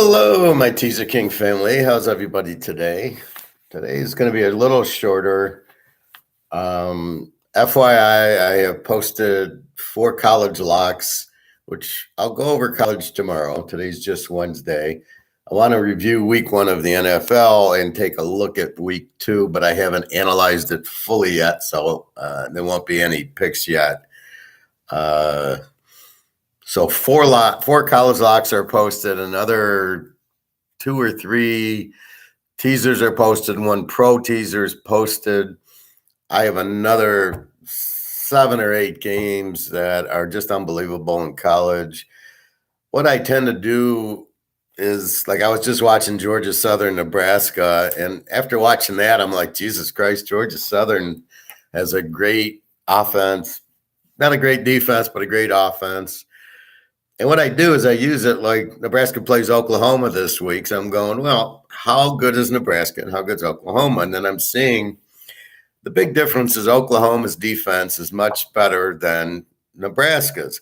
Hello, my Teaser King family. How's everybody today? Today is going to be a little shorter. FYI, I have posted 4 college locks, which I'll go over college tomorrow. Today's just Wednesday. I want to review week 1 of the NFL and take a look at week 2, but I haven't analyzed it fully yet, so there won't be any picks yet. So 4 college locks are posted. Another 2 or 3 teasers are posted. 1 pro teaser is posted. I have another 7 or 8 games that are just unbelievable in college. What I tend to do is, like, I was just watching Georgia Southern, Nebraska, and after watching that, I'm like, Jesus Christ, Georgia Southern has a great offense. Not a great defense, but a great offense. And what I do is I use it like Nebraska plays Oklahoma this week. So I'm going, well, how good is Nebraska and how good is Oklahoma? And then I'm seeing the big difference is Oklahoma's defense is much better than Nebraska's,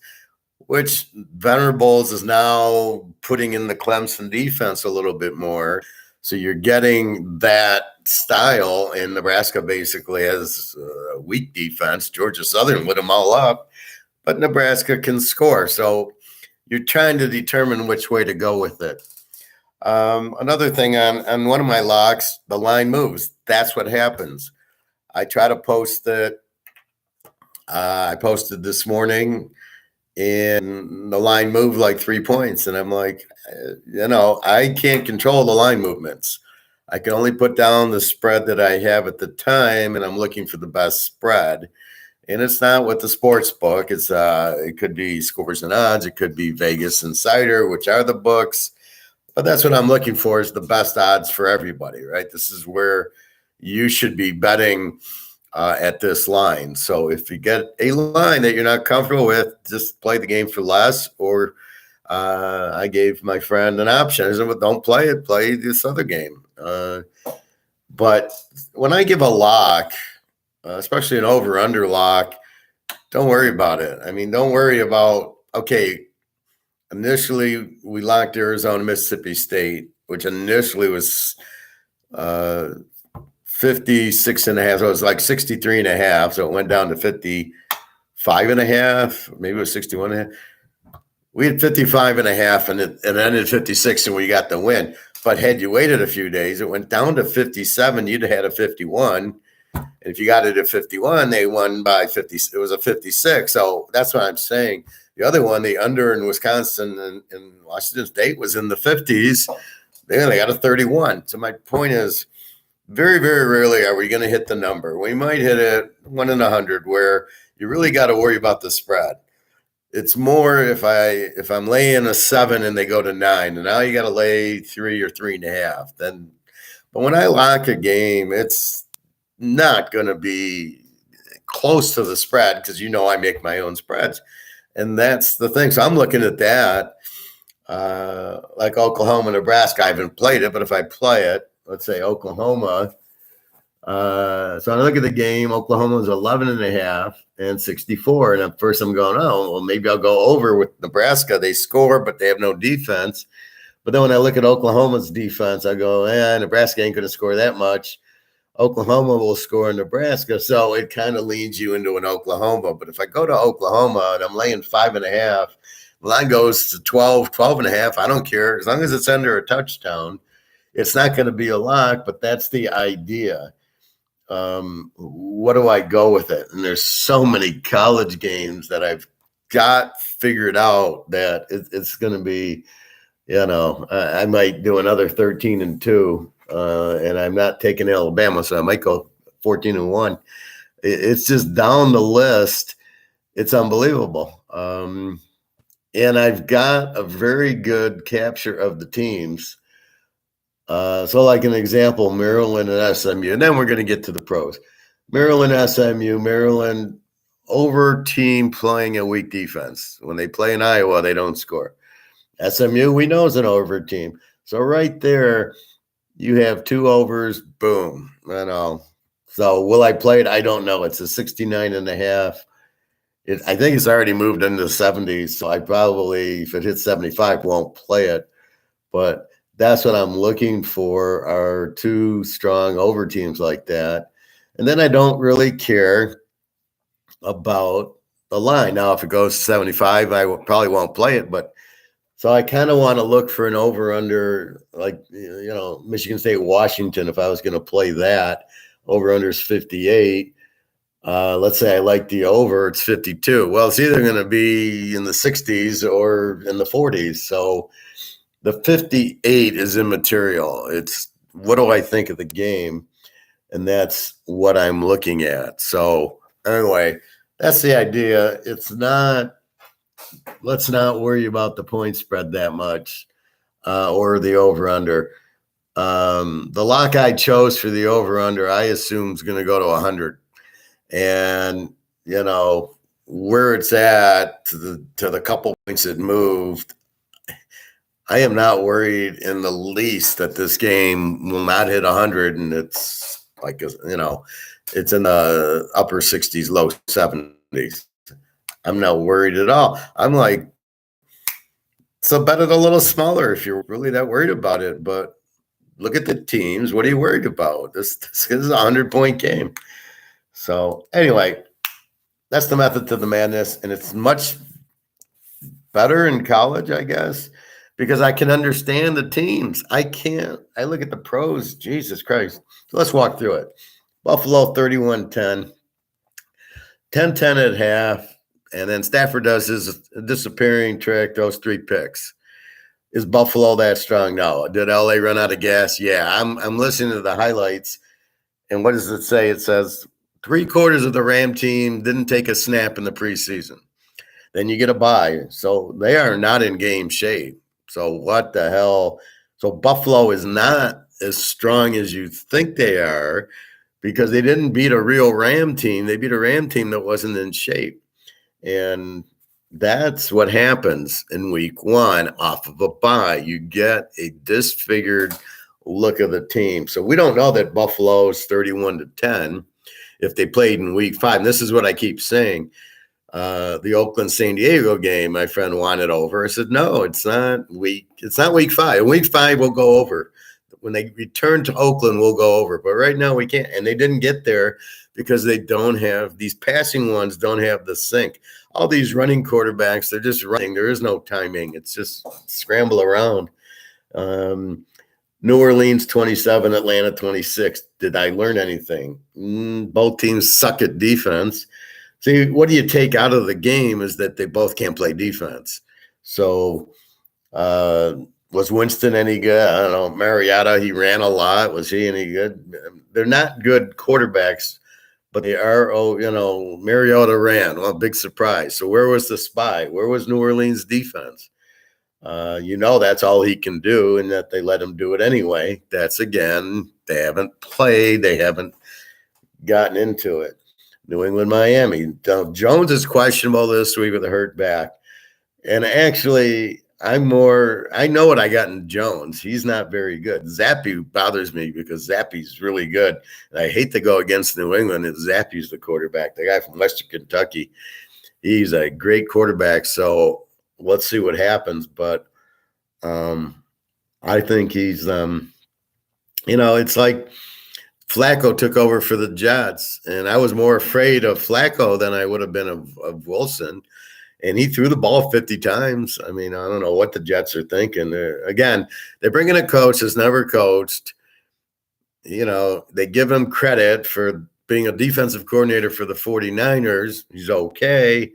which Venerables is now putting in the Clemson defense a little bit more. So you're getting that style, and Nebraska basically has a weak defense. Georgia Southern lit them all up, but Nebraska can score. So you're trying to determine which way to go with it. Another thing on one of my locks, the line moves. That's what happens. I try to post it. I posted this morning, and the line moved like 3 points. And I'm like, I can't control the line movements. I can only put down the spread that I have at the time, and I'm looking for the best spread. And it's not with the sports book. It could be Scores and Odds. It could be Vegas Insider, which are the books. But that's what I'm looking for, is the best odds for everybody, right? This is where you should be betting at this line. So if you get a line that you're not comfortable with, just play the game for less. Or I gave my friend an option. I said, don't play it. Play this other game. But when I give a lock, especially an over-under lock, don't worry about it. I mean, don't worry about, okay, initially we locked Arizona, Mississippi State, which initially was 56.5. So it was like 63.5. So it went down to 55.5. Maybe it was 61.5. We had 55.5 and it ended 56 and we got the win. But had you waited a few days, it went down to 57. You'd have had a 51. And if you got it at 51, they won by 50. It was a 56. So that's what I'm saying. The other one, the under in Wisconsin and Washington State, was in the 50s. They only got a 31. So my point is, very, very rarely are we going to hit the number. We might hit it 1 in 100, where you really got to worry about the spread. It's more if I'm laying a 7 and they go to 9, and now you got to lay 3 or 3.5. Then, but when I lock a game, it's not going to be close to the spread, because I make my own spreads, and that's the thing. So I'm looking at that, like Oklahoma, Nebraska. I haven't played it, but if I play it, let's say Oklahoma. So I look at the game. Oklahoma's 11.5 and 64, and at first I'm going, oh, well, maybe I'll go over with Nebraska. They score, but they have no defense. But then when I look at Oklahoma's defense, I go, Nebraska ain't going to score that much. Oklahoma will score in Nebraska. So it kind of leads you into an Oklahoma. But if I go to Oklahoma and I'm laying 5.5, the line goes to 12.5. I don't care. As long as it's under a touchdown, it's not going to be a lock, but that's the idea. What do I go with it? And there's so many college games that I've got figured out that it's going to be, I might do another 13-2. And I'm not taking Alabama, so I might go 14-1. It's just down the list. It's unbelievable. And I've got a very good capture of the teams. So like an example, Maryland and SMU, and then we're going to get to the pros. Maryland, SMU, Maryland over team playing a weak defense. When they play in Iowa, they don't score. SMU, we know, is an over team. So right there, you have 2 overs, boom. So will I play it? I don't know. It's a 69.5. I think it's already moved into the 70s. So I probably, if it hits 75, won't play it. But That's what I'm looking for, are two strong over teams like that. And then I don't really care about the line. Now, if it goes 75, probably won't play it, but so I kind of want to look for an over under, like, Michigan State, Washington. If I was going to play that, over under is 58. Let's say I like the over, it's 52. Well, it's either going to be in the 60s or in the 40s. So the 58 is immaterial. It's what do I think of the game? And that's what I'm looking at. So anyway, that's the idea. Let's not worry about the point spread that much, or the over under. The lock I chose for the over under, I assume, is going to go to 100. And, where it's at to the couple points it moved, I am not worried in the least that this game will not hit 100. And it's like, it's in the upper 60s, low 70s. I'm not worried at all. I'm like, so bet it a little smaller if you're really that worried about it. But look at the teams. What are you worried about? This is a 100-point game. So anyway, that's the method to the madness. And it's much better in college, I guess, because I can understand the teams. I look at the pros. Jesus Christ. So let's walk through it. Buffalo 31-10, 10-10 at half. And then Stafford does his disappearing trick, those 3 picks. Is Buffalo that strong? No. Did LA run out of gas? Yeah. I'm listening to the highlights. And what does it say? It says 3/4 of the Ram team didn't take a snap in the preseason. Then you get a bye. So they are not in game shape. So what the hell? So Buffalo is not as strong as you think they are, because they didn't beat a real Ram team. They beat a Ram team that wasn't in shape. And that's what happens in week 1 off of a bye. You get a disfigured look of the team. So we don't know that Buffalo is 31-10 if they played in week 5. And this is what I keep saying. The Oakland San Diego game, my friend wanted over. I said, no, it's not week 5. In week 5, we'll go over. When they return to Oakland, we'll go over. But right now we can't. And they didn't get there because they don't have, these passing ones don't have the sync. All these running quarterbacks, they're just running. There is no timing. It's just scramble around. New Orleans 27, Atlanta 26. Did I learn anything? Both teams suck at defense. See, what do you take out of the game is that they both can't play defense. So was Winston any good? I don't know. Mariota, he ran a lot. Was he any good? They're not good quarterbacks, but they are, Mariota ran. Well, big surprise. So where was the spy? Where was New Orleans defense? That's all he can do, and that they let him do it anyway. That's, again, they haven't played. They haven't gotten into it. New England, Miami. Jones is questionable this week with a hurt back. And actually, I know what I got in Jones. He's not very good. Zappe bothers me because Zappe's really good. And I hate to go against New England if Zappe's the quarterback, the guy from Western Kentucky. He's a great quarterback. So let's see what happens. But I think he's, it's like Flacco took over for the Jets, and I was more afraid of Flacco than I would have been of Wilson. And he threw the ball 50 times. I mean, I don't know what the Jets are thinking. They're bringing a coach that's never coached. They give him credit for being a defensive coordinator for the 49ers. He's okay.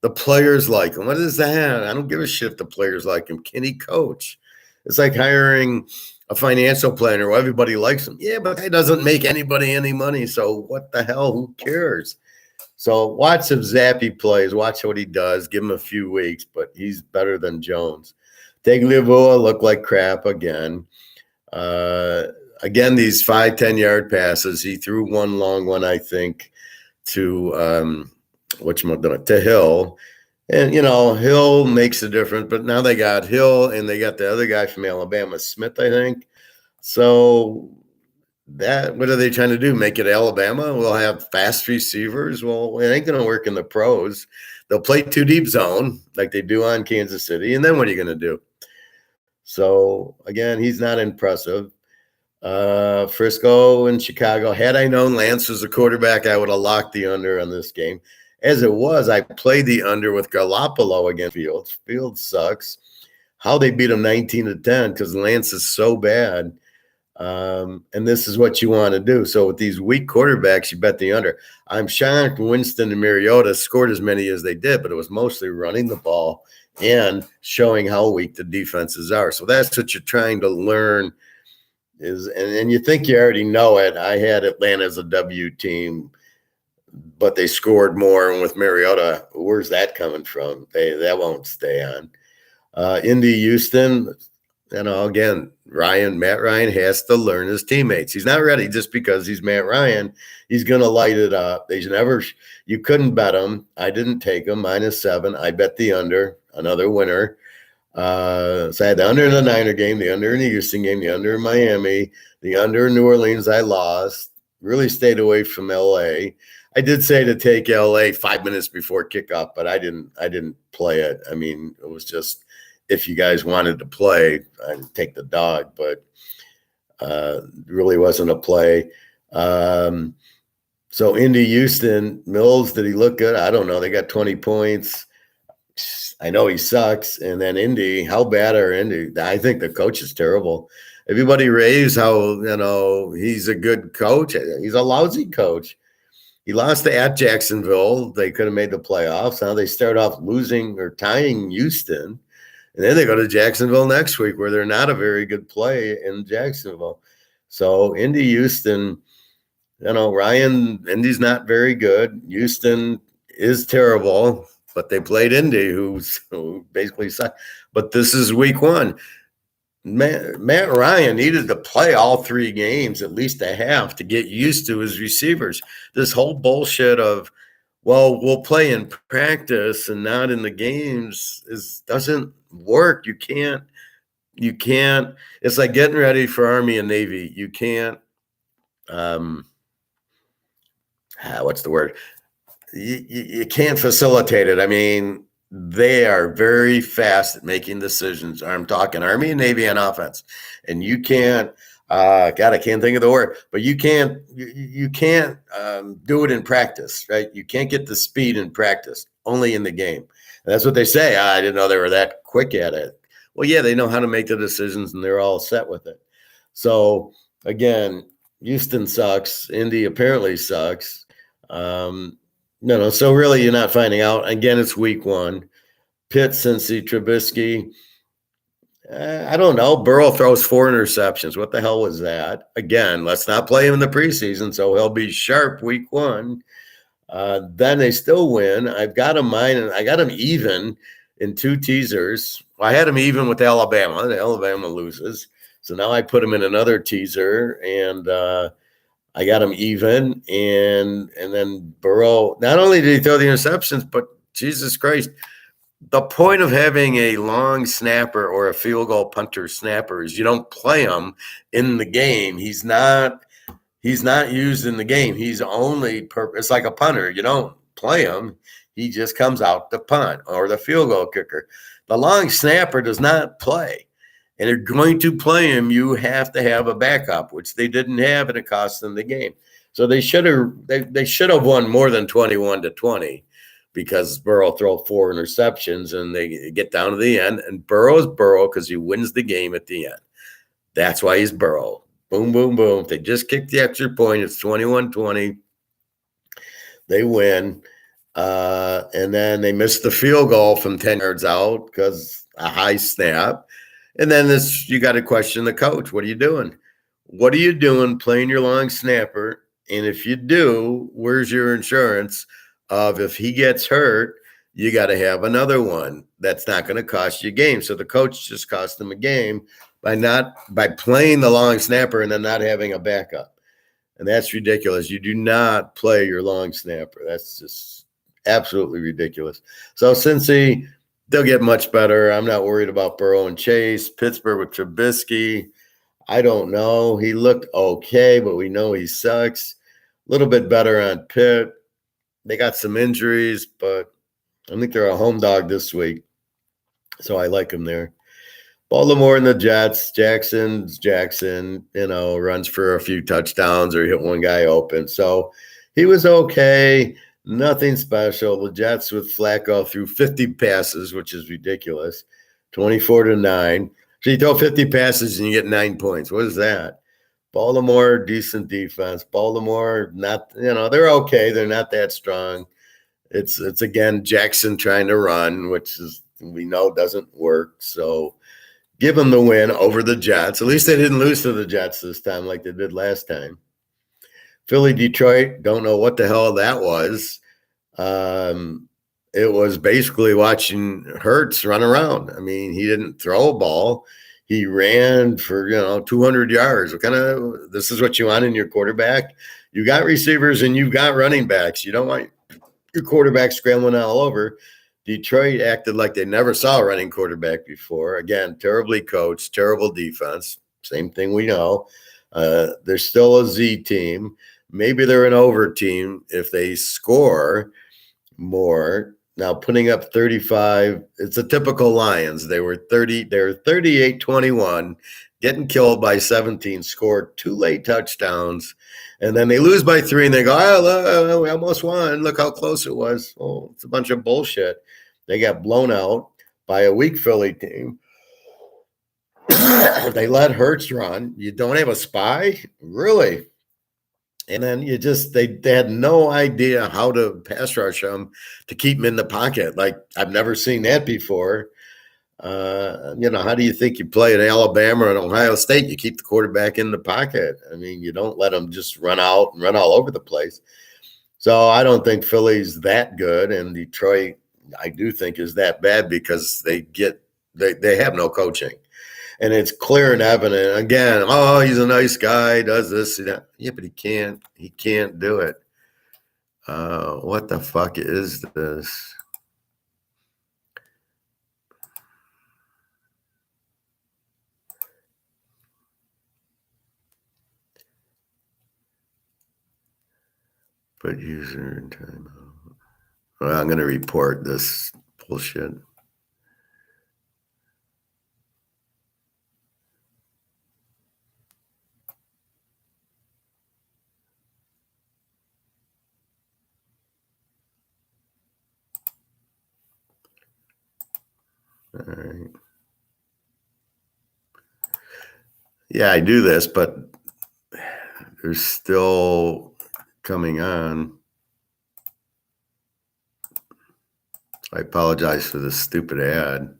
The players like him. What is that? I don't give a shit if the players like him. Can he coach? It's like hiring a financial planner where everybody likes him. Yeah, but he doesn't make anybody any money. So what the hell? Who cares? So watch if Zappe plays. Watch what he does. Give him a few weeks, but he's better than Jones. Tagliabue looked like crap again. Again, these 5-10 yard passes. He threw one long one, I think, to Hill. And, Hill makes a difference. But now they got Hill, and they got the other guy from Alabama, Smith, I think. So what are they trying to do? Make it Alabama? We'll have fast receivers. Well, it ain't going to work in the pros. They'll play 2 deep zone like they do on Kansas City. And then what are you going to do? So again, he's not impressive. Frisco and Chicago. Had I known Lance was the quarterback, I would have locked the under on this game. As it was, I played the under with Garoppolo against Fields. Fields sucks. How they beat him 19-10 because Lance is so bad. And this is what you want to do. So with these weak quarterbacks, you bet the under. I'm shocked Winston and Mariota scored as many as they did, but it was mostly running the ball and showing how weak the defenses are. So that's what you're trying to learn is, and you think you already know it. I had Atlanta as a W team, but they scored more. And with Mariota, where's that coming from? That won't stay on. Indy, Houston, again, Matt Ryan has to learn his teammates. He's not ready just because he's Matt Ryan. He's going to light it up. You couldn't bet him. I didn't take him -7. I bet the under, another winner. So I had the under in the Niner game, the under in the Houston game, the under in Miami, the under in New Orleans. I lost. Really stayed away from LA. I did say to take LA 5 minutes before kickoff, but I didn't play it. I mean, it was just if you guys wanted to play, I'd take the dog, but really wasn't a play. So Indy, Houston, Mills, did he look good? I don't know. They got 20 points. I know he sucks. And then Indy, how bad are Indy? I think the coach is terrible. Everybody raves how, he's a good coach. He's a lousy coach. He lost at Jacksonville. They could have made the playoffs. Now they start off losing or tying Houston. And then they go to Jacksonville next week where they're not a very good play in Jacksonville. So Indy, Houston, Indy's not very good. Houston is terrible, but they played Indy, who basically sucked. But this is week one. Matt Ryan needed to play all 3 games, at least a half, to get used to his receivers. This whole bullshit of, well, we'll play in practice and not in the games doesn't work. You can't. It's like getting ready for Army and Navy. You can't. What's the word? You can't facilitate it. I mean, they are very fast at making decisions. I'm talking Army and Navy on offense, and you can't. God, I can't think of the word, but you can't do it in practice, right? You can't get the speed in practice, only in the game. And that's what they say. I didn't know they were that quick at it. Well, yeah, they know how to make the decisions, and they're all set with it. So again, Houston sucks. Indy apparently sucks. So really you're not finding out. Again, it's week one. Pitt, Cincy, Trubisky. I don't know. Burrow throws 4 interceptions. What the hell was that? Again, let's not play him in the preseason, so he'll be sharp week one. Then they still win. I've got him I got him even in 2 teasers. I had him even with Alabama. Alabama loses. So now I put him in another teaser, and I got him even. And then Burrow, not only did he throw the interceptions, but Jesus Christ, the point of having a long snapper or a field goal punter snapper is you don't play him in the game. He's not used in the game. He's only it's like a punter. You don't play him. He just comes out to punt, or the field goal kicker. The long snapper does not play. And they're going to play him. You have to have a backup, which they didn't have, and it cost them the game. So they should have won more than 21-20 because Burrow throw 4 interceptions and they get down to the end. And Burrow's Burrow because he wins the game at the end. That's why he's Burrow. Boom, boom, boom. If they just kick the extra point, it's 21-20. They win. And then they missed the field goal from 10 yards out because a high snap. And then you got to question the coach. What are you doing? What are you doing playing your long snapper? And if you do, where's your insurance of if he gets hurt, you got to have another one that's not going to cost you a game. So the coach just cost them a game by playing the long snapper and then not having a backup. And that's ridiculous. You do not play your long snapper. That's just absolutely ridiculous. So Cincy, they'll get much better. I'm not worried about Burrow and Chase. Pittsburgh with Trubisky, I don't know. He looked okay, but we know he sucks. A little bit better on Pitt. They got some injuries, but I think they're a home dog this week. So I like them there. Baltimore and the Jets, Jackson, runs for a few touchdowns or hit one guy open. So he was okay. Nothing special. The Jets with Flacco threw 50 passes, which is ridiculous. 24-9. So you throw 50 passes and you get 9 points. What is that? Baltimore, decent defense. Baltimore, not, they're okay. They're not that strong. It's again Jackson trying to run, which is we know doesn't work. So give them the win over the Jets. At least they didn't lose to the Jets this time like they did last time. Philly, Detroit, don't know what the hell that was. It was basically watching Hurts run around. I mean, he didn't throw a ball. He ran for, 200 yards. This is what you want in your quarterback. You got receivers and you've got running backs. You don't want your quarterback scrambling all over. Detroit acted like they never saw a running quarterback before. Again, terribly coached, terrible defense. Same thing we know. They're still a Z team. Maybe they're an over team if they score more. Now putting up 35, it's a typical Lions. They were 38-21, getting killed by 17, scored 2 late touchdowns, and then they lose by 3 and they go, oh, we almost won. Look how close it was. Oh, it's a bunch of bullshit. They got blown out by a weak Philly team. They let Hurts run. You don't have a spy? Really? And then they had no idea how to pass rush him to keep him in the pocket. Like, I've never seen that before. How do you think you play in Alabama and Ohio State? You keep the quarterback in the pocket. I mean, you don't let him just run out and run all over the place. So I don't think Philly's that good, and Detroit, I do think, is that bad because they have no coaching. And it's clear and evident. Again, oh, he's a nice guy, does this. Yeah, but he can't do it. What the fuck is this? Put user in timeout. Well, I'm going to report this bullshit. All right. Yeah, I do this, but they're still coming on. I apologize for this stupid ad.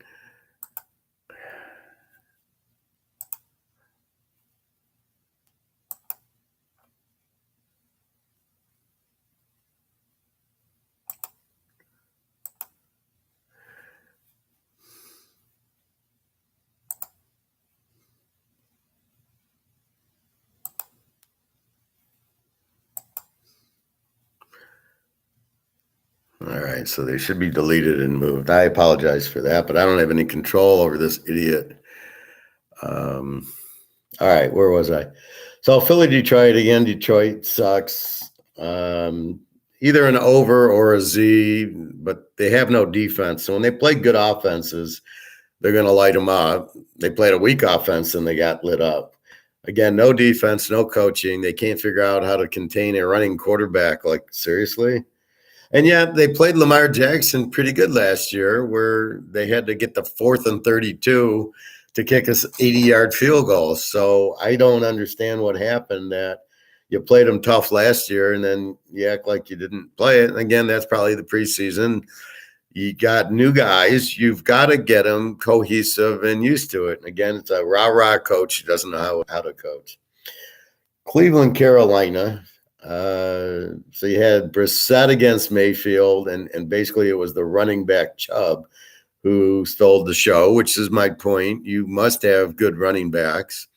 All right, so they should be deleted and moved. I apologize for that, but I don't have any control over this idiot. All right, where was I? So Philly, Detroit, again, Detroit sucks. Either an over or a Z, but they have no defense. So when they play good offenses, they're going to light them up. They played a weak offense and they got lit up. Again, no defense, no coaching. They can't figure out how to contain a running quarterback. Like, seriously? And yet they played Lamar Jackson pretty good last year where they had to get the 4th and 32 to kick us 80-yard field goals. So I don't understand what happened that you played them tough last year and then you act like you didn't play it. And again, that's probably the preseason. You got new guys. You've got to get them cohesive and used to it. And again, it's a rah-rah coach who doesn't know how to coach. Cleveland, Carolina. So you had Brissett against Mayfield, and basically it was the running back Chubb who stole the show, which is my point. You must have good running backs,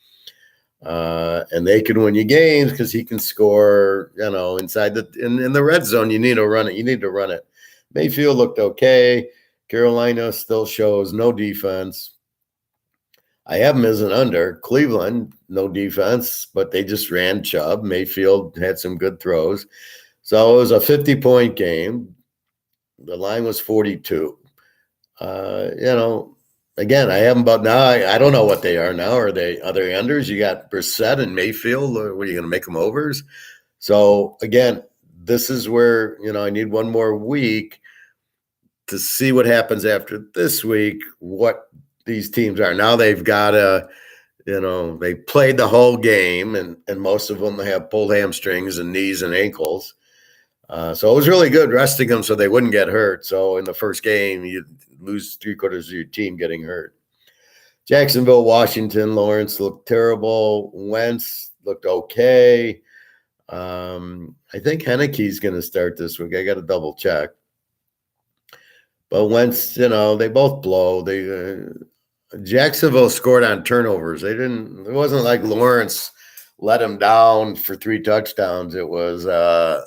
and they can win you games because he can score. Inside in the red zone, you need to run it. You need to run it. Mayfield looked okay. Carolina still shows no defense. I have them as an under. Cleveland, no defense, but they just ran Chubb. Mayfield had some good throws. So it was a 50-point game. The line was 42. again, I have them, but now I don't know what they are now. Are they unders? You got Brissett and Mayfield. Or what are you going to make them overs? So again, this is where I need one more week to see what happens after this week. What these teams are now. They've got they played the whole game, and most of them have pulled hamstrings and knees and ankles. So it was really good resting them so they wouldn't get hurt. So in the first game, you lose 3/4 of your team getting hurt. Jacksonville, Washington, Lawrence looked terrible. Wentz looked okay. I think Heineke's going to start this week. I got to double check. But Wentz, they both blow. Jacksonville scored on turnovers. It wasn't like Lawrence let him down for 3 touchdowns. It was, I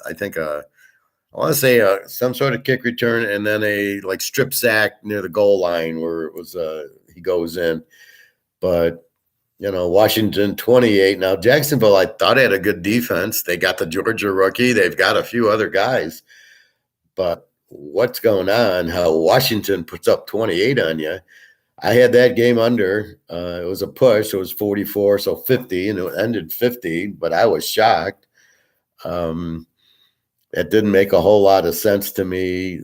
want to say some sort of kick return and then a strip sack near the goal line where it was he goes in. But Washington 28. Now Jacksonville, I thought had a good defense. They got the Georgia rookie. They've got a few other guys. But what's going on? How Washington puts up 28 on you? I had that game under. It was a push. It was 44, so 50, and it ended 50. But I was shocked. That didn't make a whole lot of sense to me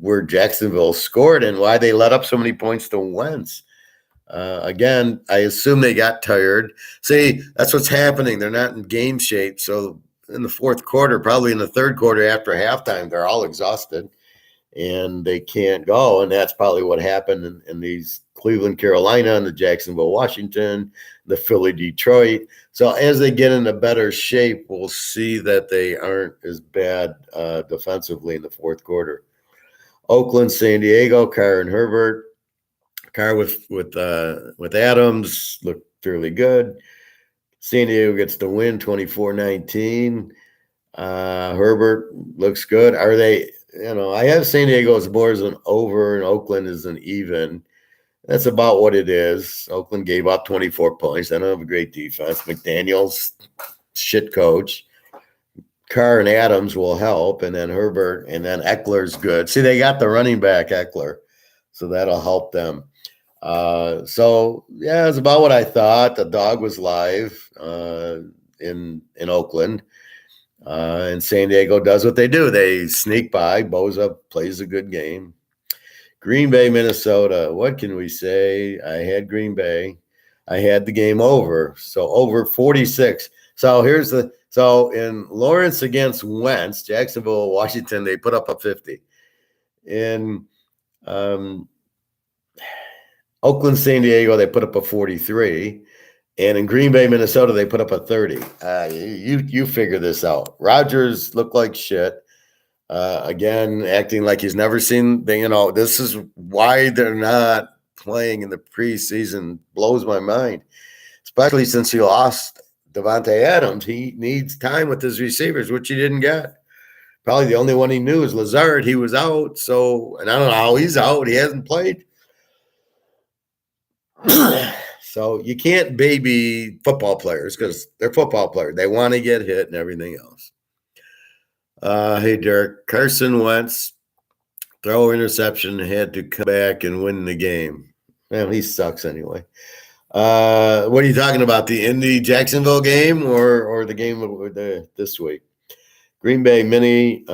where Jacksonville scored and why they let up so many points to Wentz. Again, I assume they got tired. See, that's what's happening. They're not in game shape. So in the fourth quarter, probably in the third quarter after halftime, they're all exhausted and they can't go. And that's probably what happened in these Cleveland, Carolina, and the Jacksonville, Washington, the Philly, Detroit. So as they get into better shape, we'll see that they aren't as bad defensively in the fourth quarter. Oakland, San Diego, Carr and Herbert. Carr with Adams looked fairly good. San Diego gets the win, 24-19. Herbert looks good. Are they? I have San Diego as more as an over, and Oakland is an even. That's about what it is. Oakland gave up 24 points. They don't have a great defense. McDaniels, shit coach. Carr and Adams will help, and then Herbert, and then Eckler's good. See, they got the running back Eckler, so that'll help them. It's about what I thought. The dog was live in Oakland, and San Diego does what they do. They sneak by. Boza plays a good game. Green Bay, Minnesota. What can we say? I had Green Bay. I had the game over. So over 46. So in Lawrence against Wentz, Jacksonville, Washington, they put up a 50. In Oakland, San Diego, they put up a 43. And in Green Bay, Minnesota, they put up a 30. You figure this out. Rodgers looked like shit. Again, acting like he's never seen. This is why they're not playing in the preseason. Blows my mind, especially since he lost Devontae Adams. He needs time with his receivers, which he didn't get. Probably the only one he knew is Lazard. He was out. So, and I don't know how he's out. He hasn't played. So you can't baby football players because they're football players. They want to get hit and everything else. Hey, Derek. Carson Wentz, throw interception, had to come back and win the game. Well, he sucks anyway. What are you talking about? The Indy Jacksonville game or the game this week? Green Bay Mini.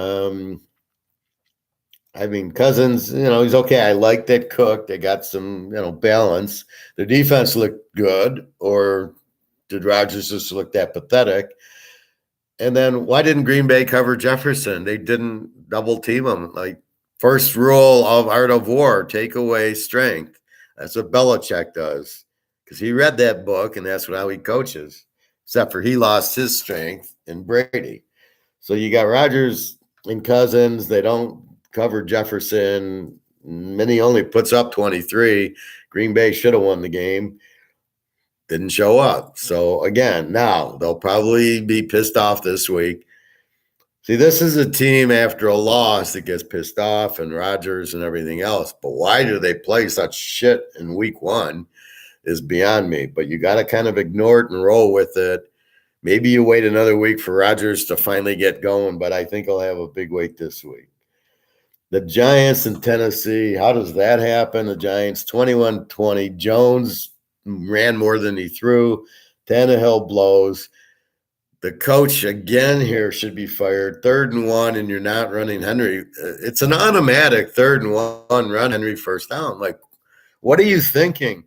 Cousins, he's okay. I like that Cook. They got some, balance. The defense looked good, or did Rodgers just look that pathetic? And then why didn't Green Bay cover Jefferson? They didn't double team him. First rule of Art of War, take away strength. That's what Belichick does because he read that book and that's how he coaches, except for he lost his strength in Brady. So you got Rodgers and Cousins. They don't cover Jefferson. Minnie only puts up 23. Green Bay should have won the game. Didn't show up. So again, now they'll probably be pissed off this week. See, this is a team after a loss that gets pissed off and Rodgers and everything else. But why do they play such shit in week one is beyond me. But you got to kind of ignore it and roll with it. Maybe you wait another week for Rodgers to finally get going, but I think he'll have a big week this week. The Giants in Tennessee, how does that happen? The Giants 21-20. Jones ran more than he threw. Tannehill blows. The coach again here should be fired. 3rd and 1, and you're not running Henry. It's an automatic 3rd and 1 run Henry first down. Like, what are you thinking?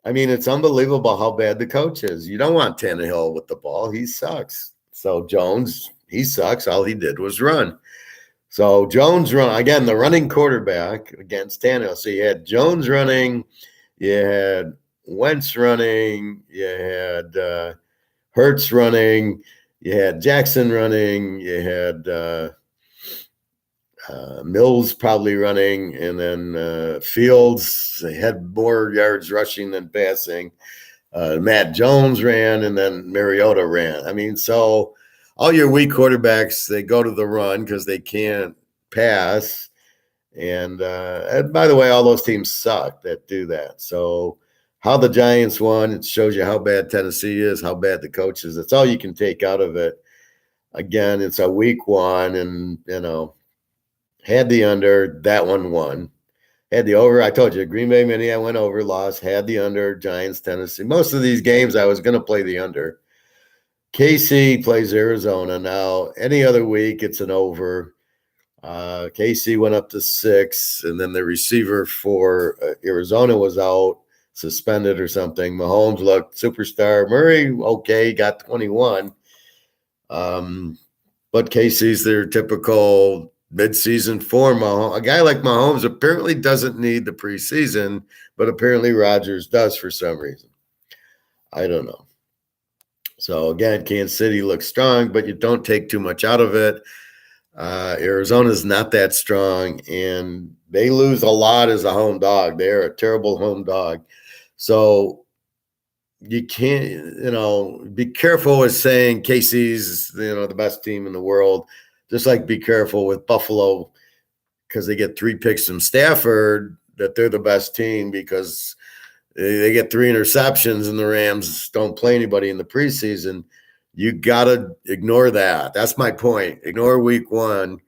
I mean, it's unbelievable how bad the coach is. You don't want Tannehill with the ball. He sucks. So Jones, he sucks. All he did was run. So Jones run again, the running quarterback against Tannehill. So you had Jones running, you had Wentz running, you had Hurts running, you had Jackson running, you had Mills probably running, and then Fields had more yards rushing than passing. Matt Jones ran, and then Mariota ran. I mean, so all your weak quarterbacks, they go to the run because they can't pass. And by the way, all those teams suck that do that. So how the Giants won, it shows you how bad Tennessee is, how bad the coach is. That's all you can take out of it. Again, it's a week 1, and, had the under, that one won. Had the over, I told you, Green Bay Mini, I went over, lost, had the under, Giants, Tennessee. Most of these games, I was going to play the under. KC plays Arizona. Now, any other week, it's an over. KC went up to 6, and then the receiver for Arizona was out, suspended or something. Mahomes looked superstar. Murray, okay, got 21. But KC's their typical midseason form. A guy like Mahomes apparently doesn't need the preseason, but apparently Rodgers does for some reason. I don't know. So, again, Kansas City looks strong, but you don't take too much out of it. Arizona's not that strong, and they lose a lot as a home dog. They're a terrible home dog. So you can't, be careful with saying KC's, the best team in the world. Just like be careful with Buffalo because they get 3 picks from Stafford that they're the best team because they get 3 interceptions and the Rams don't play anybody in the preseason. You got to ignore that. That's my point. Ignore week 1.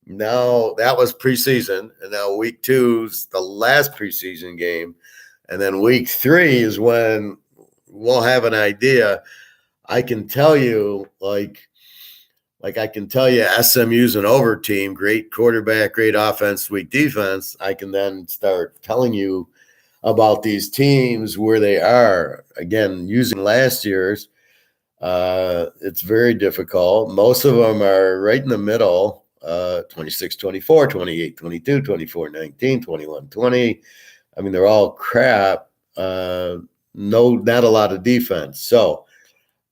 Now, that was preseason, and now week 2 is the last preseason game. And then week 3 is when we'll have an idea. I can tell you, like I can tell you SMU's an over team, great quarterback, great offense, weak defense. I can then start telling you about these teams, where they are. Again, using last year's, it's very difficult. Most of them are right in the middle, 26-24, 28-22, 24-19, 21-20. I mean, they're all crap. Not a lot of defense. So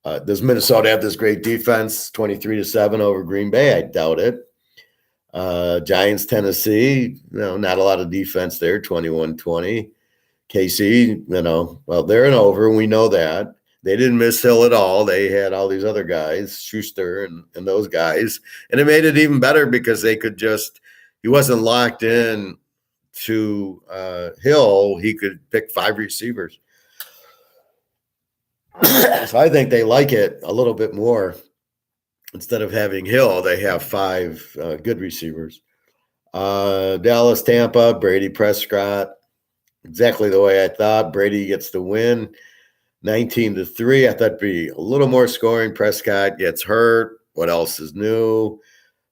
does Minnesota have this great defense, 23-7 over Green Bay? I doubt it. Giants, Tennessee, not a lot of defense there, 21-20. KC, well, they're an over. We know that. They didn't miss Hill at all. They had all these other guys, Schuster and those guys. And it made it even better because they could he wasn't locked in to Hill. He could pick 5 receivers. So I think they like it a little bit more. Instead of having Hill, they have 5 good receivers. Dallas, Tampa, Brady, Prescott. Exactly the way I thought. Brady gets the win, 19-3. I thought it'd be a little more scoring. Prescott gets hurt. What else is new?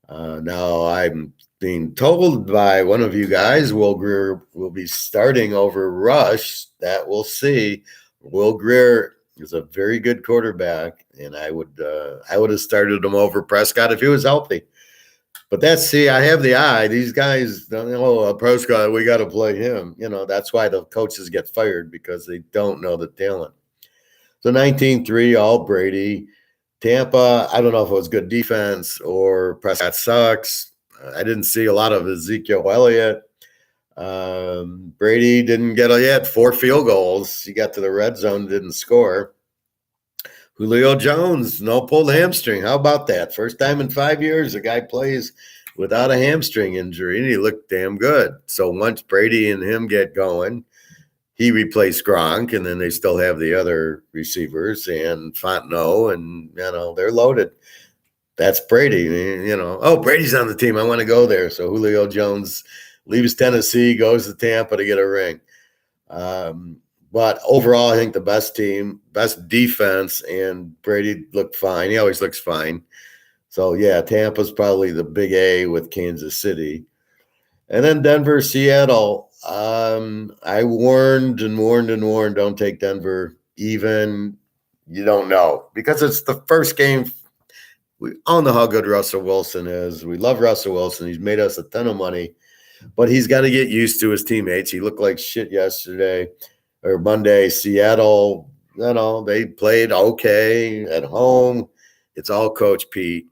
Now I'm being told by one of you guys, Will Greer will be starting over Rush. That we'll see. Will Greer is a very good quarterback, and I would have started him over Prescott if he was healthy. But I have the eye. These guys don't know Prescott. We got to play him. That's why the coaches get fired, because they don't know the talent. So 19-3, all Brady. Tampa, I don't know if it was good defense or Prescott sucks. I didn't see a lot of Ezekiel Elliott. Brady didn't get yet 4 field goals. He got to the red zone, didn't score. Julio Jones, no pulled hamstring. How about that? First time in 5 years, a guy plays without a hamstring injury, and he looked damn good. So once Brady and him get going, he replaced Gronk, and then they still have the other receivers and Fontenot, and they're loaded. that's Brady. Brady's on the team. I want to go there. So Julio Jones leaves Tennessee, goes to Tampa to get a ring. But overall, I think the best team, best defense, and Brady looked fine. He always looks fine. So, yeah, Tampa's probably the big A with Kansas City. And then Denver, Seattle. I warned, don't take Denver even. You don't know. Because it's the first game. We all know how good Russell Wilson is. We love Russell Wilson. He's made us a ton of money. But he's got to get used to his teammates. He looked like shit yesterday or Monday. Seattle, they played okay at home. It's all Coach Pete.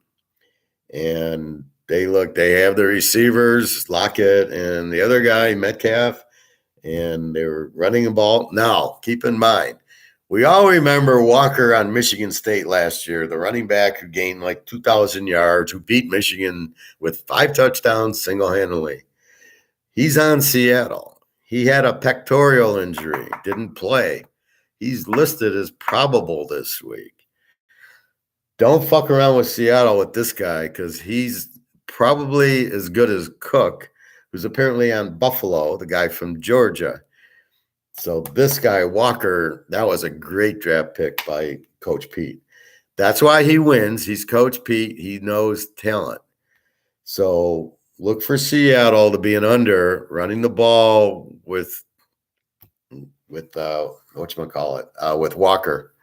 And they have the receivers, Lockett and the other guy, Metcalf, and they were running the ball. Now, keep in mind, we all remember Walker on Michigan State last year, the running back who gained like 2,000 yards, who beat Michigan with 5 touchdowns single-handedly. He's on Seattle. He had a pectoral injury, didn't play. He's listed as probable this week. Don't fuck around with Seattle with this guy because he's probably as good as Cook, who's apparently on Buffalo, the guy from Georgia. So this guy, Walker, that was a great draft pick by Coach Pete. That's why he wins. He's Coach Pete. He knows talent. So look for Seattle to be an under, running the ball with Walker.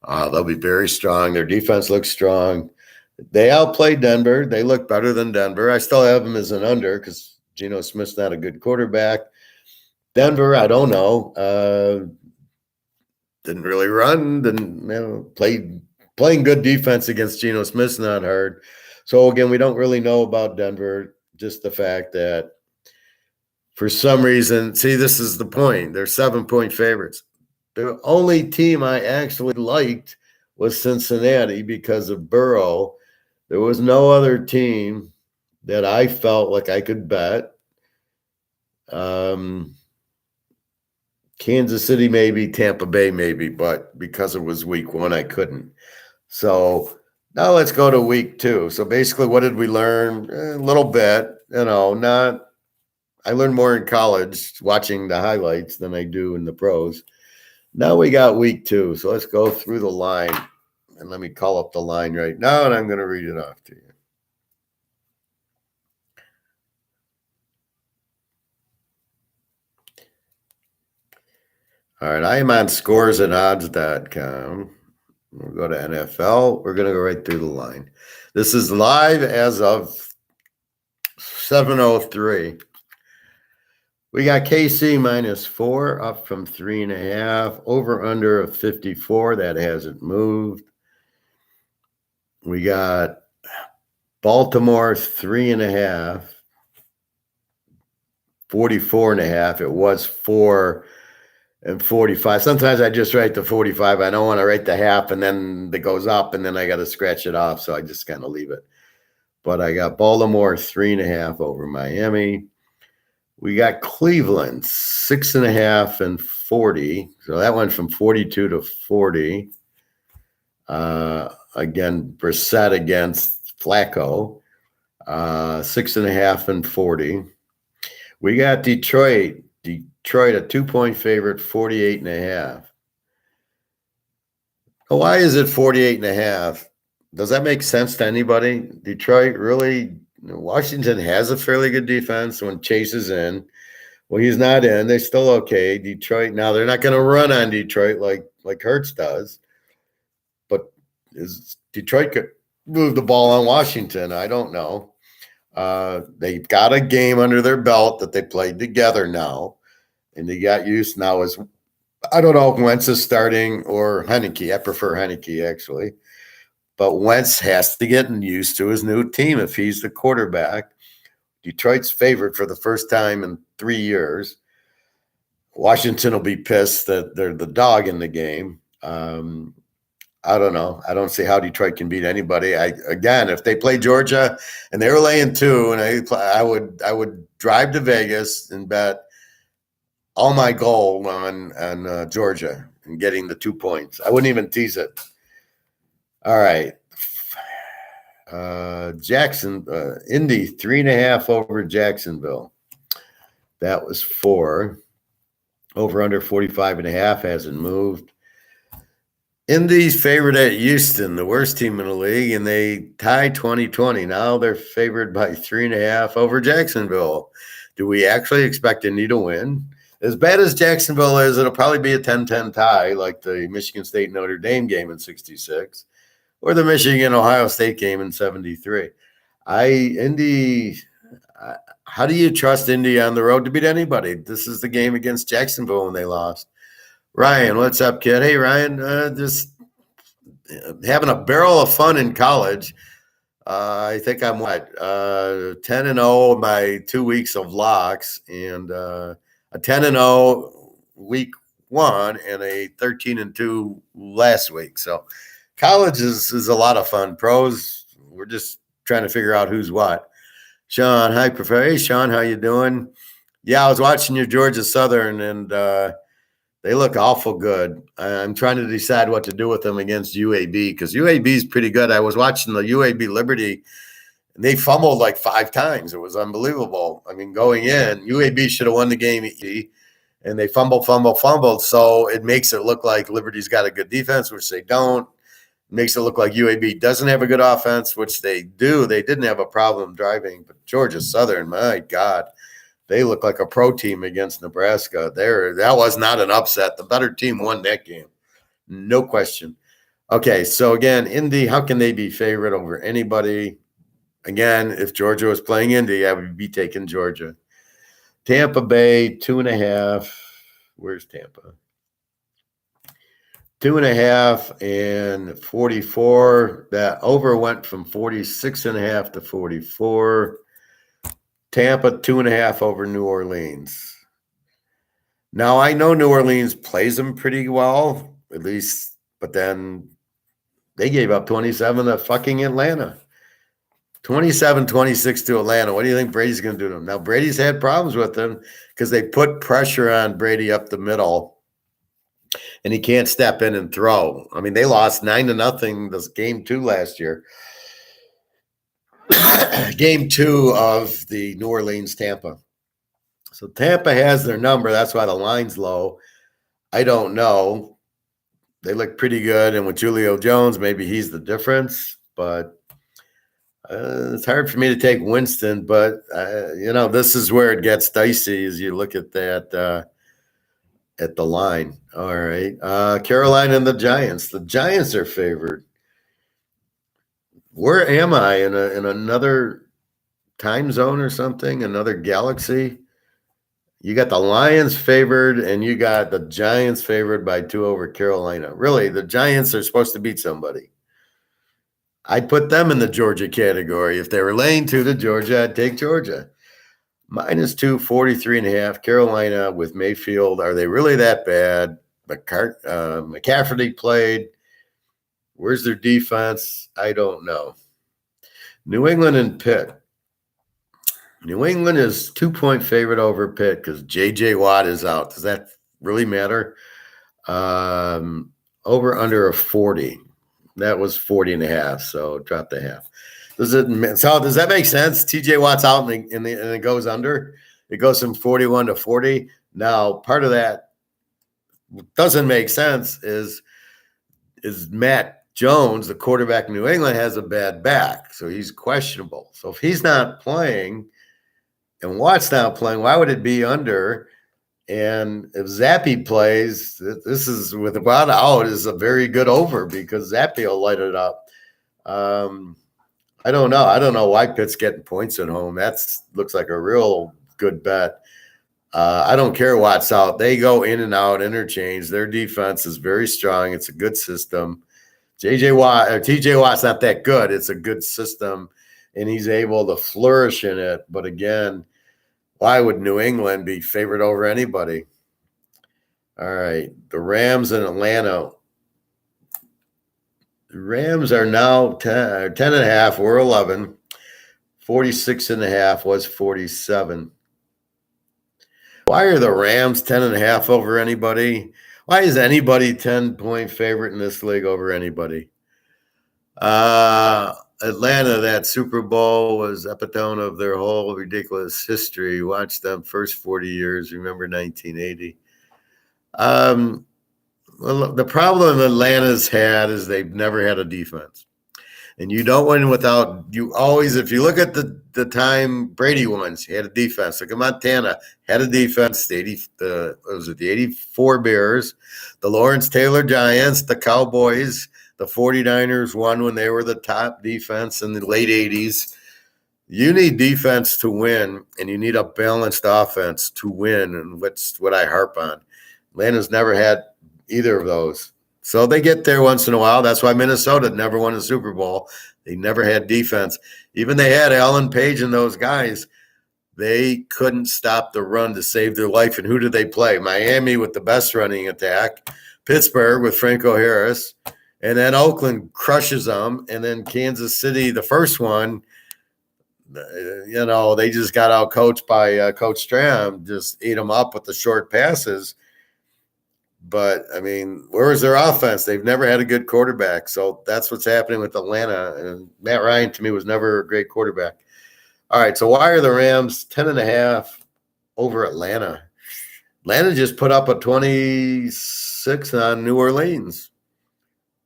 They'll be very strong. Their defense looks strong. They outplayed Denver. They look better than Denver. I still have them as an under because Geno Smith's not a good quarterback. Denver, I don't know. Didn't really run. Playing good defense against Geno Smith's not hard. So again, we don't really know about Denver. Just the fact that for some reason, see, this is the point. They're 7-point favorites. The only team I actually liked was Cincinnati because of Burrow. There was no other team that I felt like I could bet. Kansas City maybe, Tampa Bay maybe, but because it was week 1, I couldn't. So now let's go to week 2. So basically, what did we learn? A little bit, I learned more in college watching the highlights than I do in the pros. Now we got week 2. So let's go through the line. And let me call up the line right now, and I'm going to read it off to you. All right, I am on scoresandodds.com. We'll go to NFL. We're going to go right through the line. This is live as of 7:03. We got KC -4, up from 3.5. Over under of 54. That hasn't moved. We got Baltimore 3.5. 44.5. It was 4 and 45. Sometimes I just write the 45. I don't want to write the half, and then it goes up, and then I got to scratch it off. So I just kind of leave it. But I got Baltimore 3.5 over Miami. We got Cleveland 6.5 and 40. So that went from 42 to 40. Again, Brissett against Flacco, 6.5 and 40. We got Detroit a 2-point favorite, 48.5. Why is it 48.5? Does that make sense to anybody? Detroit really, Washington has a fairly good defense when Chase is in. Well, he's not in. They're still okay. Detroit, now they're not going to run on Detroit like Hurts does. But is Detroit could move the ball on Washington? I don't know. They've got a game under their belt that they played together now. And they got used now as, I don't know if Wentz is starting or Heineke. I prefer Heineke, actually. But Wentz has to get used to his new team if he's the quarterback. Detroit's favored for the first time in 3 years. Washington will be pissed that they're the dog in the game. I don't know. I don't see how Detroit can beat anybody. Again, if they play Georgia and they were laying 2, and I would drive to Vegas and bet all my gold on Georgia and getting the 2 points. I wouldn't even tease it. All right. Indy 3.5 over Jacksonville. That was 4. Over under 45.5 hasn't moved. Indy's favored at Houston, the worst team in the league, and they tied 2020. Now they're favored by 3.5 over Jacksonville. Do we actually expect Indy to win? As bad as Jacksonville is, it'll probably be a 10-10 tie, like the Michigan State Notre Dame game in '66, or the Michigan Ohio State game in '73. How do you trust Indy on the road to beat anybody? This is the game against Jacksonville when they lost. Ryan, what's up, kid? Hey, Ryan, just having a barrel of fun in college. I think I'm 10-0 my 2 weeks of locks, and a 10-0 week 1 and a 13-2 last week. So college is a lot of fun. Pros, we're just trying to figure out who's what. Sean, hi, Professor. Hey, Sean, how you doing? Yeah, I was watching your Georgia Southern, and they look awful good. I'm trying to decide what to do with them against UAB because UAB is pretty good. I was watching the UAB Liberty, and they fumbled like 5 times. It was unbelievable. I mean, going in, UAB should have won the game, and they fumbled. So it makes it look like Liberty's got a good defense, which they don't. It makes it look like UAB doesn't have a good offense, which they do. They didn't have a problem driving, but Georgia Southern, my God. They look like a pro team against Nebraska. That was not an upset. The better team won that game. No question. Okay, so again, Indy, how can they be favored over anybody? Again, if Georgia was playing Indy, I would be taking Georgia. Tampa Bay, 2.5. Where's Tampa? 2.5 and 44. That over went from 46.5 to 44. Tampa 2.5 over New Orleans. Now I know New Orleans plays them pretty well, at least, but then they gave up 27 to fucking Atlanta. 27-26 to Atlanta. What do you think Brady's going to do to them? Now Brady's had problems with them because they put pressure on Brady up the middle, and he can't step in and throw. I mean, they lost 9-0 this game 2 last year. Game 2 of the New Orleans Tampa. So Tampa has their number. That's why the line's low. I don't know. They look pretty good. And with Julio Jones, maybe he's the difference. But it's hard for me to take Winston. But, this is where it gets dicey as you look at that at the line. All right. Carolina and the Giants. The Giants are favored. Where am I in another time zone or something? Another galaxy? You got the Lions favored, and you got the Giants favored by 2 over Carolina. Really, the Giants are supposed to beat somebody. I'd put them in the Georgia category. If they were laying 2 to Georgia, I'd take Georgia. -2, 43.5. Carolina with Mayfield. Are they really that bad? McCaffrey played. Where's their defense? I don't know. New England and Pitt. New England is 2-point favorite over Pitt because J.J. Watt is out. Does that really matter? Over under a 40. That was 40.5, so drop the half. Does that make sense? T.J. Watt's out and it goes under. It goes from 41 to 40. Now, part of that doesn't make sense is Matt Jones, the quarterback in New England, has a bad back, so he's questionable. So if he's not playing and Watt's not playing, why would it be under? And if Zappe plays, this is with Watt out is a very good over because Zappe will light it up. I don't know. I don't know why Pitt's getting points at home. That looks like a real good bet. I don't care Watt's out. They go in and out, interchange. Their defense is very strong. It's a good system. TJ Watt's not that good. It's a good system, and he's able to flourish in it. But again, why would New England be favored over anybody? All right, the Rams in Atlanta. The Rams are now 10.5. We're 11. 46.5 was 47. Why are the Rams 10.5 over anybody? Why is anybody 10-point favorite in this league over anybody? Atlanta, that Super Bowl was epitome of their whole ridiculous history. Watch them first 40 years. Remember 1980. Well, the problem Atlanta's had is they've never had a defense. And you don't win without you always. If you look at the time Brady won, he had a defense. Look at Montana, had a defense. The 84 Bears, the Lawrence Taylor Giants, the Cowboys, the 49ers won when they were the top defense in the late 80s. You need defense to win, and you need a balanced offense to win. And what's what I harp on. Atlanta's never had either of those. So they get there once in a while. That's why Minnesota never won a Super Bowl. They never had defense. Even they had Alan Page and those guys. They couldn't stop the run to save their life. And who did they play? Miami with the best running attack, Pittsburgh with Franco Harris, and then Oakland crushes them. And then Kansas City, the first one, they just got out coached by Coach Stram, just ate them up with the short passes. But, I mean, where is their offense? They've never had a good quarterback. So that's what's happening with Atlanta. And Matt Ryan, to me, was never a great quarterback. All right, so why are the Rams 10.5 over Atlanta? Atlanta just put up a 26 on New Orleans.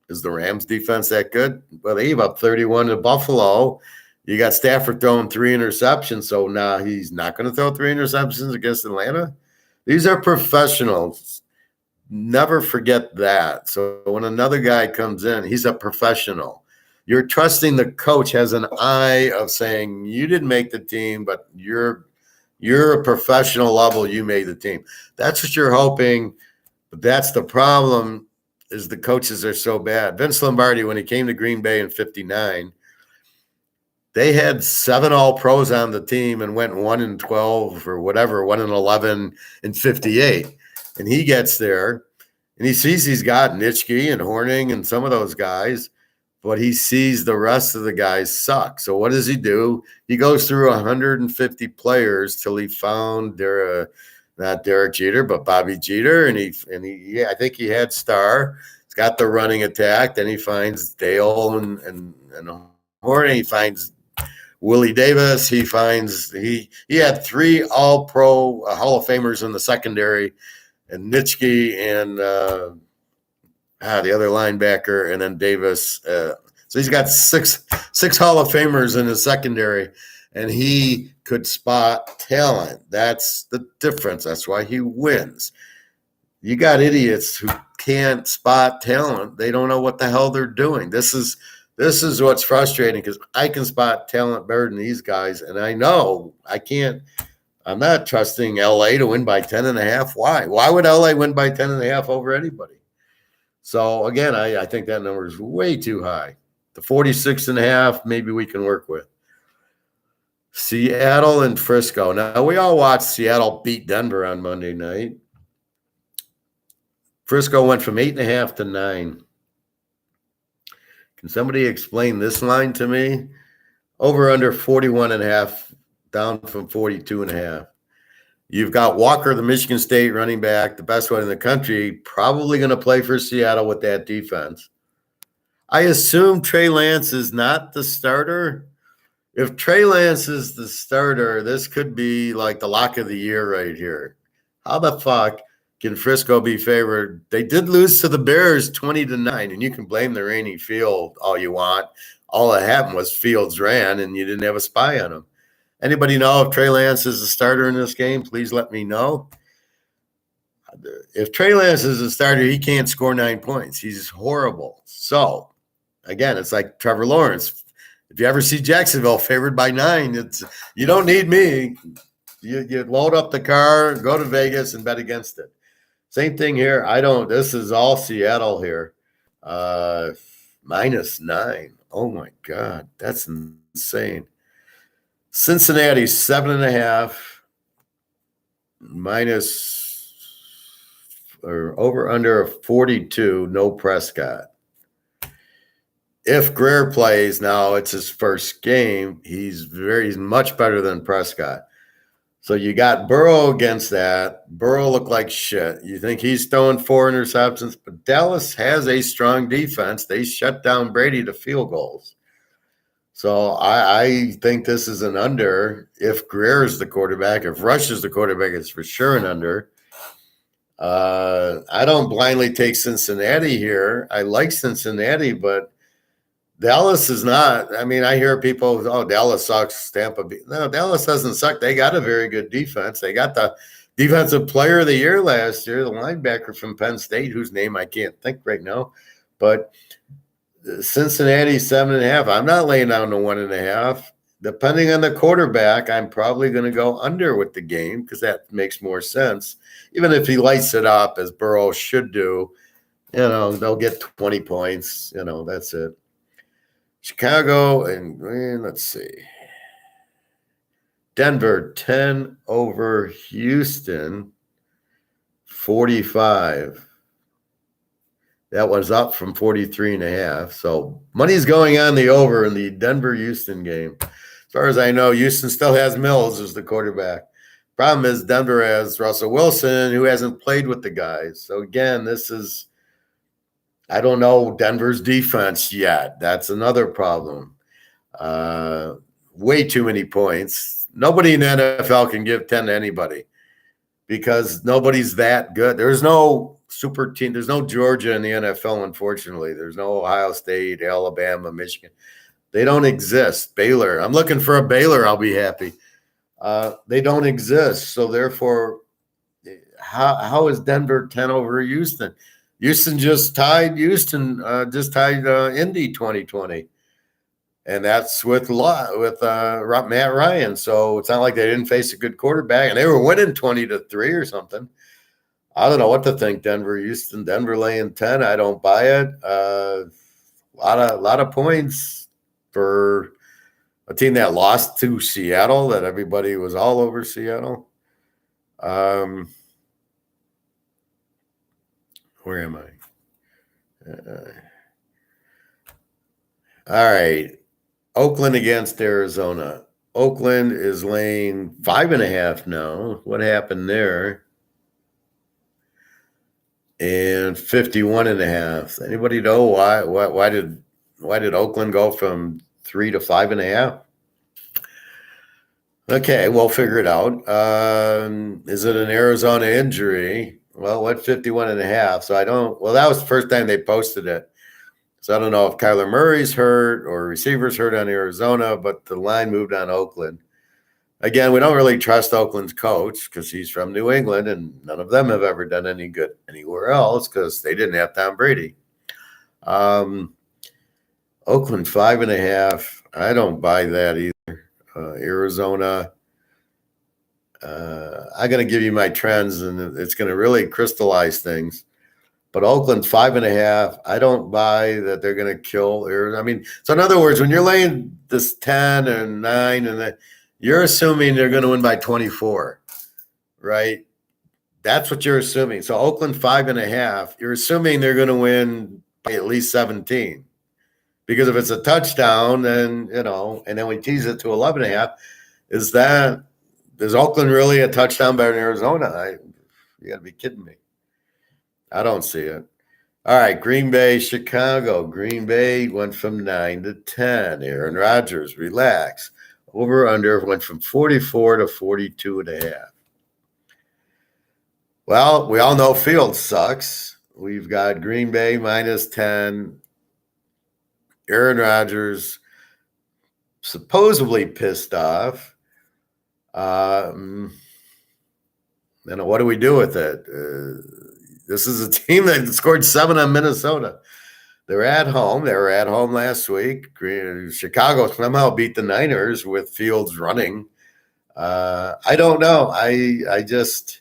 Is the Rams defense that good? Well, they gave up 31 to Buffalo. You got Stafford throwing 3 interceptions. So now he's not going to throw 3 interceptions against Atlanta? These are professionals. Never forget that. So when another guy comes in, he's a professional. You're trusting the coach has an eye of saying, you didn't make the team, but you're a professional level. You made the team. That's what you're hoping. But that's the problem is the coaches are so bad. Vince Lombardi, when he came to Green Bay in 59, they had 7 All-Pros on the team and went 1-12 or whatever, 1-11 in 58. And he gets there, and he sees he's got Nitschke and Horning and some of those guys, but he sees the rest of the guys suck. So what does he do? He goes through 150 players till he found not Derek Jeter, but Bobby Jeter, and I think he had Starr. He's got the running attack. Then he finds Dale and Horning. He finds Willie Davis. He had 3 All-Pro Hall of Famers in the secondary. And Nitschke and the other linebacker, and then Davis. So he's got six Hall of Famers in his secondary, and he could spot talent. That's the difference. That's why he wins. You got idiots who can't spot talent. They don't know what the hell they're doing. This is what's frustrating because I can spot talent better than these guys, and I know I can't. I'm not trusting LA to win by 10.5. Why? Why would LA win by 10.5 over anybody? So again, I think that number is way too high. The 46.5, maybe we can work with. Seattle and Frisco. Now we all watched Seattle beat Denver on Monday night. Frisco went from 8.5 to 9. Can somebody explain this line to me? Over under 41.5. Down from 42.5. You've got Walker, the Michigan State running back, the best one in the country, probably going to play for Seattle with that defense. I assume Trey Lance is not the starter. If Trey Lance is the starter, this could be like the lock of the year right here. How the fuck can Frisco be favored? They did lose to the Bears 20-9, and you can blame the rainy field all you want. All that happened was Fields ran, and you didn't have a spy on him. Anybody know if Trey Lance is a starter in this game? Please let me know. If Trey Lance is a starter, he can't score 9 points. He's horrible. So, again, it's like Trevor Lawrence. If you ever see Jacksonville favored by 9, you don't need me. You load up the car, go to Vegas, and bet against it. Same thing here. This is all Seattle here. -9. Oh, my God. That's insane. Cincinnati 7.5 minus or over under 42. No Prescott. If Greer plays now, it's his first game. He's much better than Prescott. So you got Burrow against that. Burrow looked like shit. You think he's throwing 4 interceptions, but Dallas has a strong defense. They shut down Brady to field goals. So I think this is an under. If Greer's the quarterback, if Rush is the quarterback, it's for sure an under. I don't blindly take Cincinnati here. I like Cincinnati, but Dallas is not. I mean, I hear people, oh, Dallas sucks. Tampa. No, Dallas doesn't suck. They got a very good defense. They got the defensive player of the year last year, the linebacker from Penn State, whose name I can't think right now. But Cincinnati 7.5. I'm not laying down to 1.5. Depending on the quarterback, I'm probably going to go under with the game because that makes more sense. Even if he lights it up as Burrow should do, they'll get 20 points. That's it. Chicago and let's see. Denver 10 over Houston 45. That was up from 43.5. So money's going on the over in the Denver-Houston game. As far as I know, Houston still has Mills as the quarterback. Problem is Denver has Russell Wilson, who hasn't played with the guys. So again, I don't know Denver's defense yet. That's another problem. Way too many points. Nobody in the NFL can give 10 to anybody because nobody's that good. There's no super team. There's no Georgia in the NFL, unfortunately. There's no Ohio State, Alabama, Michigan. They don't exist. Baylor. I'm looking for a Baylor. I'll be happy. They don't exist. So therefore, how is Denver 10 over Houston? Houston just tied Indy 2020. And that's with Matt Ryan. So it's not like they didn't face a good quarterback. And they were winning 20-3 or something. I don't know what to think. Houston, Denver laying 10. I don't buy it. A lot of points for a team that lost to Seattle, that everybody was all over Seattle. Where am I? All right. Oakland against Arizona. Oakland is laying 5.5 now. What happened there? And 51.5. Anybody know why? Why did Oakland go from 3 to 5.5? Okay, we'll figure it out. Is it an Arizona injury? Well, what 51.5? So that was the first time they posted it. So I don't know if Kyler Murray's hurt or receivers hurt on Arizona, but the line moved on Oakland. Again, we don't really trust Oakland's coach because he's from New England, and none of them have ever done any good anywhere else because they didn't have Tom Brady. Oakland 5.5. I don't buy that either. Arizona. I'm going to give you my trends, and it's going to really crystallize things. But Oakland 5.5, I don't buy that they're going to kill. So in other words, when you're laying this 10 and 9, and you're assuming they're going to win by 24, right? That's what you're assuming. So Oakland 5.5, you're assuming they're going to win by at least 17, because if it's a touchdown, then and then we tease it to 11.5. Is Oakland really a touchdown better than Arizona? You got to be kidding me. I don't see it. All right, Green Bay, Chicago. Green Bay went from 9 to 10. Aaron Rodgers, relax. Over under went from 44 to 42.5. Well, we all know Field sucks. We've got Green Bay minus 10. Aaron Rodgers supposedly pissed off. What do we do with it? This is a team that scored 7 on Minnesota. They're at home. They were at home last week. Chicago somehow beat the Niners with Fields running. I don't know. I just,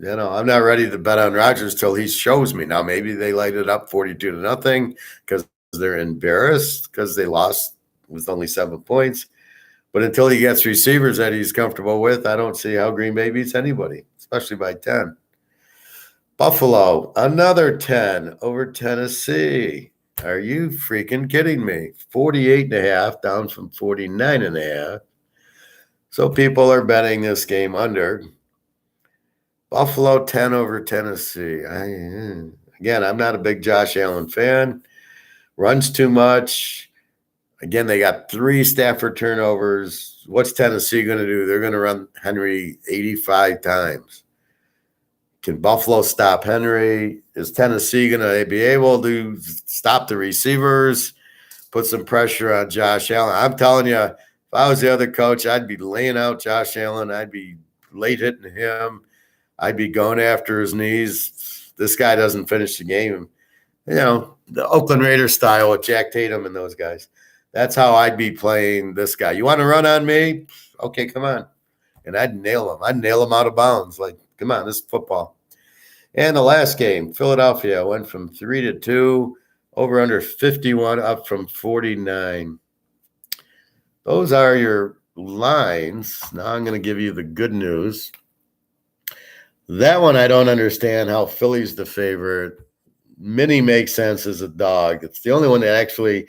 I'm not ready to bet on Rodgers till he shows me. Now, maybe they light it up 42-0 because they're embarrassed because they lost with only 7 points. But until he gets receivers that he's comfortable with, I don't see how Green Bay beats anybody, especially by 10. Buffalo, another 10 over Tennessee. Are you freaking kidding me? 48.5 down from 49.5. So people are betting this game under. Buffalo 10 over Tennessee. Again, I'm not a big Josh Allen fan, runs too much. Again, they got 3 Stafford turnovers. What's Tennessee going to do? They're going to run Henry 85 times. Can Buffalo stop Henry? Is Tennessee going to be able to stop the receivers, put some pressure on Josh Allen? I'm telling you, if I was the other coach, I'd be laying out Josh Allen. I'd be late hitting him. I'd be going after his knees. This guy doesn't finish the game. You know, the Oakland Raiders style with Jack Tatum and those guys. That's how I'd be playing this guy. You want to run on me? Okay, come on. And I'd nail him. I'd nail him out of bounds. Like, come on, this is football. And the last game, Philadelphia went from 3-2, over under 51, up from 49. Those are your lines. Now I'm going to give you the good news. That one I don't understand how Philly's the favorite. Mini makes sense as a dog. It's the only one that actually,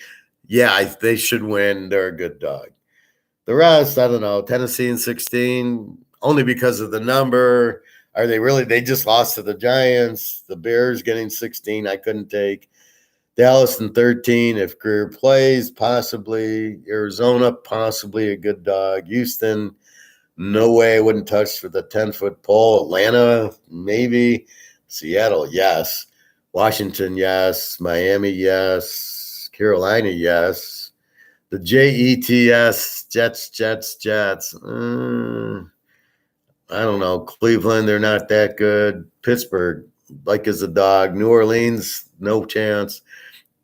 they should win. They're a good dog. The rest, I don't know. Tennessee in 16, only because of the number. Are they really? They just lost to the Giants. The Bears getting 16, I couldn't take. Dallas in 13, if Greer plays, possibly. Arizona, possibly a good dog. Houston, no way I wouldn't touch with a 10-foot pole. Atlanta, maybe. Seattle, yes. Washington, yes. Miami, yes. Carolina, yes. The Jets, Jets. I don't know. Cleveland, they're not that good. Pittsburgh, like as a dog. New Orleans, no chance.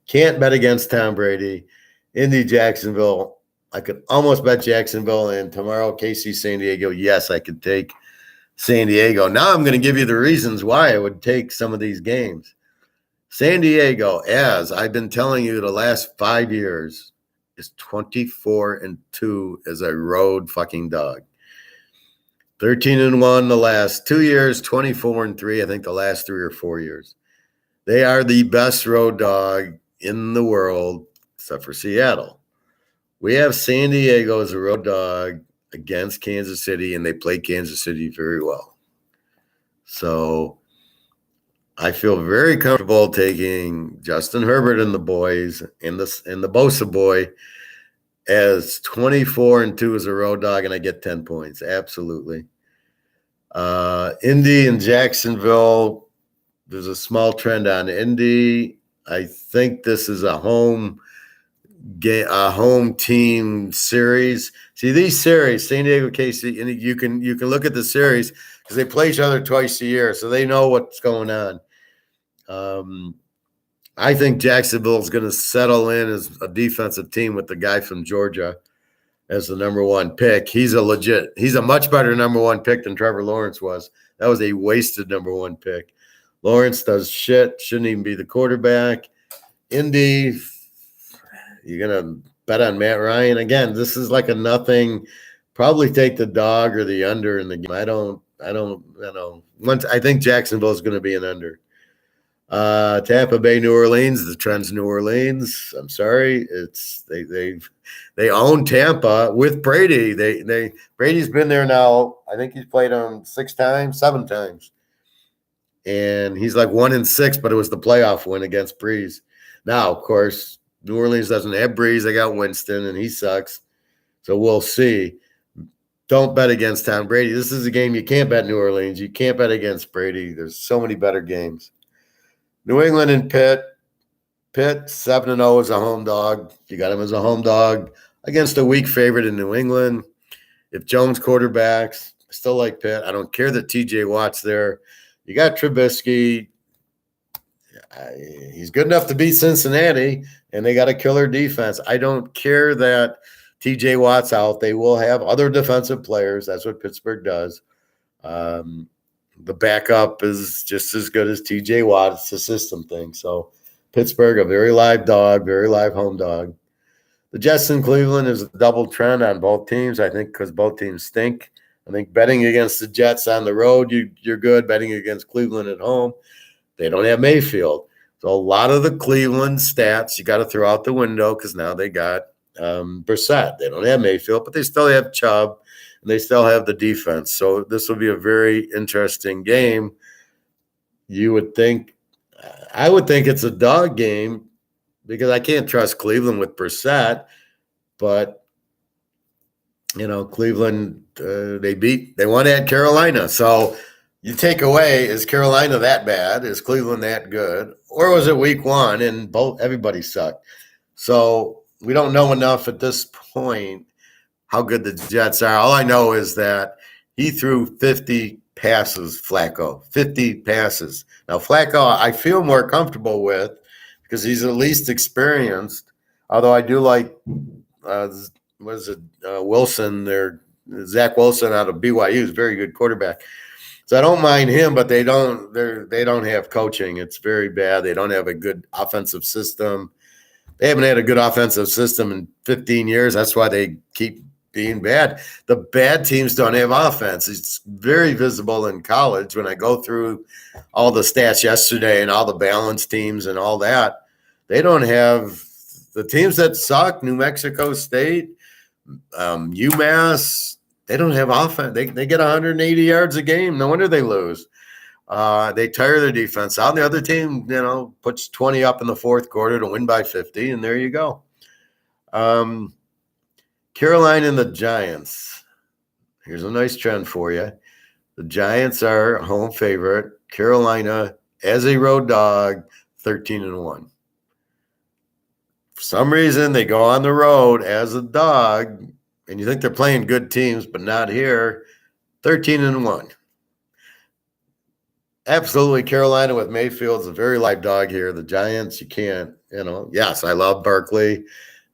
Can't bet against Tom Brady. Indy, Jacksonville, I could almost bet Jacksonville. And tomorrow, KC, San Diego, yes, I could take San Diego. Now I'm going to give you the reasons why I would take some of these games. San Diego, as I've been telling you the last 5 years, is 24-2 as a road fucking dog. 13-1 the last 2 years, 24-3, I think the last 3 or 4 years. They are the best road dog in the world, except for Seattle. We have San Diego as a road dog against Kansas City, and they play Kansas City very well. So I feel very comfortable taking Justin Herbert and the boys and the Bosa boy as 24-2 as a road dog, and I get 10 points. Absolutely. Indy and Jacksonville, there's a small trend on Indy. I think this is a home game, a home team series. See, these series, San Diego, KC, and you can look at the series because they play each other twice a year, so they know what's going on. I think Jacksonville is going to settle in as a defensive team with the guy from Georgia as the number 1 pick. He's a much better number 1 pick than Trevor Lawrence was. That was a wasted number 1 pick. Lawrence does shit, shouldn't even be the quarterback. Indy, you're going to bet on Matt Ryan. Again, this is like a nothing. Probably take the dog or the under in the game. I don't know. I think Jacksonville is going to be an under. Tampa Bay, New Orleans. The trend's New Orleans. I'm sorry, they own Tampa with Brady. Brady's been there now. I think he's played them 7 times, and he's like 1-6. But it was the playoff win against Breeze. Now, of course, New Orleans doesn't have Breeze. They got Winston, and he sucks. So we'll see. Don't bet against Tom Brady. This is a game you can't bet New Orleans. You can't bet against Brady. There's so many better games. New England and Pitt. Pitt, 7-0 as a home dog. You got him as a home dog against a weak favorite in New England. If Jones quarterbacks, I still like Pitt. I don't care that TJ Watt's there. You got Trubisky. He's good enough to beat Cincinnati, and they got a killer defense. I don't care that TJ Watt's out. They will have other defensive players. That's what Pittsburgh does. The backup is just as good as TJ Watt. It's a system thing. So Pittsburgh, a very live dog, very live home dog. The Jets in Cleveland is a double trend on both teams, I think, because both teams stink. I think betting against the Jets on the road, you're good. Betting against Cleveland at home, they don't have Mayfield. So a lot of the Cleveland stats you got to throw out the window because now they got Brissett. They don't have Mayfield, but they still have Chubb. And they still have the defense. So this will be a very interesting game. I would think it's a dog game because I can't trust Cleveland with Brissett, but Cleveland, they won at Carolina. So you take away, is Carolina that bad? Is Cleveland that good? Or was it week one and everybody sucked? So we don't know enough at this point how good the Jets are. All I know is that he threw 50 passes, Flacco, 50 passes. Now, Flacco, I feel more comfortable with because he's the least experienced, although I do like Wilson there, Zach Wilson out of BYU is a very good quarterback. So I don't mind him, but they don't have coaching. It's very bad. They don't have a good offensive system. They haven't had a good offensive system in 15 years. That's why they keep being bad. The bad teams don't have offense. It's very visible in college when I go through all the stats yesterday and all the balanced teams and all that. They don't have the teams that suck, New Mexico State, UMass, they don't have offense. They get 180 yards a game. No wonder they lose. They tire their defense out. The other team, puts 20 up in the fourth quarter to win by 50, and there you go. Carolina and the Giants. Here's a nice trend for you. The Giants are home favorite. Carolina, as a road dog, 13-1. For some reason, they go on the road as a dog, and you think they're playing good teams, but not here. 13-1. Absolutely, Carolina with Mayfield is a very live dog here. The Giants, you can't, yes, I love Barkley.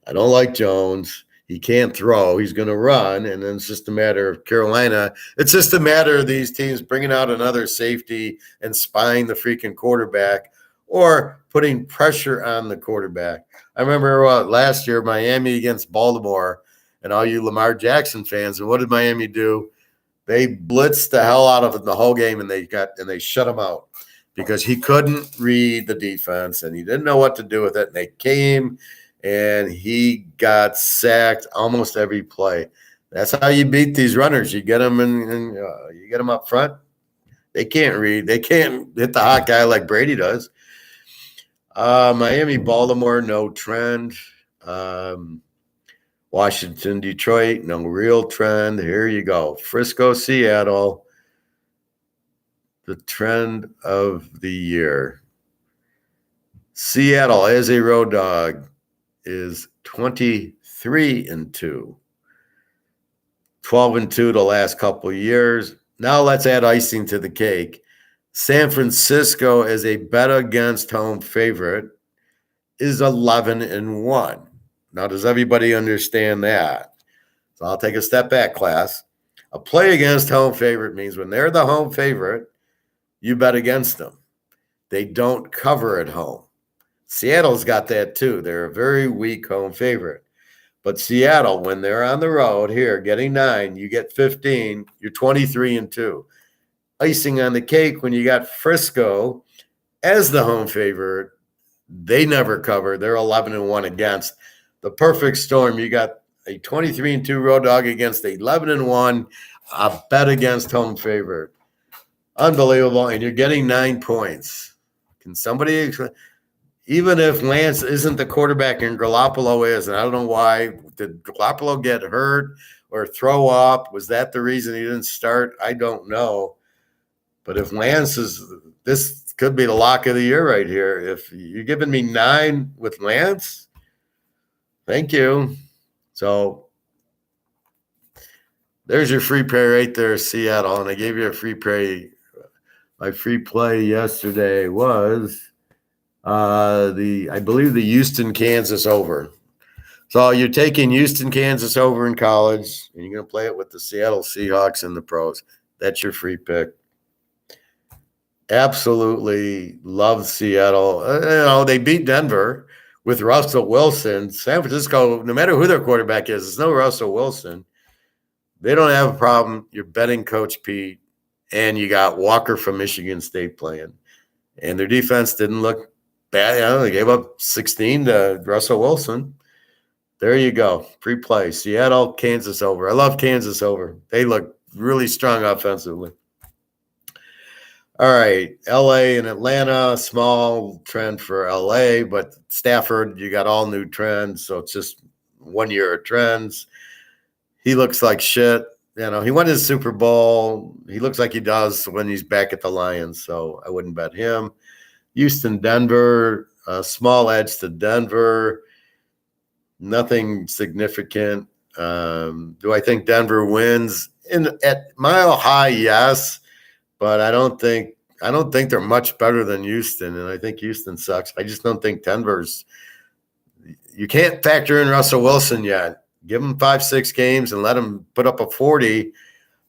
I don't like Jones. He can't throw. He's going to run, and then it's just a matter of Carolina. It's just a matter of these teams bringing out another safety and spying the freaking quarterback or putting pressure on the quarterback. I remember last year, Miami against Baltimore, and all you Lamar Jackson fans, and what did Miami do? They blitzed the hell out of it the whole game, and they shut him out because he couldn't read the defense, and he didn't know what to do with it, and they came – and he got sacked almost every play. That's how you beat these runners. You get them you get them up front. They can't read. They can't hit the hot guy like Brady does. Miami, Baltimore, no trend. Washington, Detroit, no real trend. Here you go. Frisco, Seattle, the trend of the year. Seattle as a road dog is 23-2. 12-2 the last couple of years. Now let's add icing to the cake. San Francisco as a bet against home favorite is 11-1. Now, does everybody understand that? So I'll take a step back, class. A play against home favorite means when they're the home favorite, you bet against them. They don't cover at home. Seattle's got that too. They're a very weak home favorite. But Seattle, when they're on the road here, getting 9, you get 15, you're 23-2. Icing on the cake when you got Frisco as the home favorite, they never cover. They're 11-1 against. The perfect storm. You got a 23-2 road dog against 11-1, a bet against home favorite. Unbelievable. And you're getting 9 points. Can somebody – even if Lance isn't the quarterback and Garoppolo is, and I don't know why, did Garoppolo get hurt or throw up? Was that the reason he didn't start? I don't know. But if Lance is, this could be the lock of the year right here. If you're giving me 9 with Lance, thank you. So there's your free play right there, Seattle. And I gave you a free play. My free play yesterday was I believe the Houston, Kansas over. So you're taking Houston, Kansas over in college, and you're going to play it with the Seattle Seahawks and the pros. That's your free pick. Absolutely love Seattle. They beat Denver with Russell Wilson. San Francisco, no matter who their quarterback is, there's no Russell Wilson. They don't have a problem. You're betting Coach Pete, and you got Walker from Michigan State playing. And their defense didn't look bad. They gave up 16 to Russell Wilson. There you go. Free play. Seattle, Kansas over. I love Kansas over. They look really strong offensively. All right, LA and Atlanta, small trend for LA, but Stafford, you got all new trends, so it's just 1 year of trends. He looks like shit. He won his Super Bowl. He looks like he does when he's back at the Lions, so I wouldn't bet him. Houston, Denver, small edge to Denver. Nothing significant. Do I think Denver wins? At Mile High, yes, but I don't think they're much better than Houston, and I think Houston sucks. I just don't think Denver's. You can't factor in Russell Wilson yet. Give him 5-6 games and let him put up a 40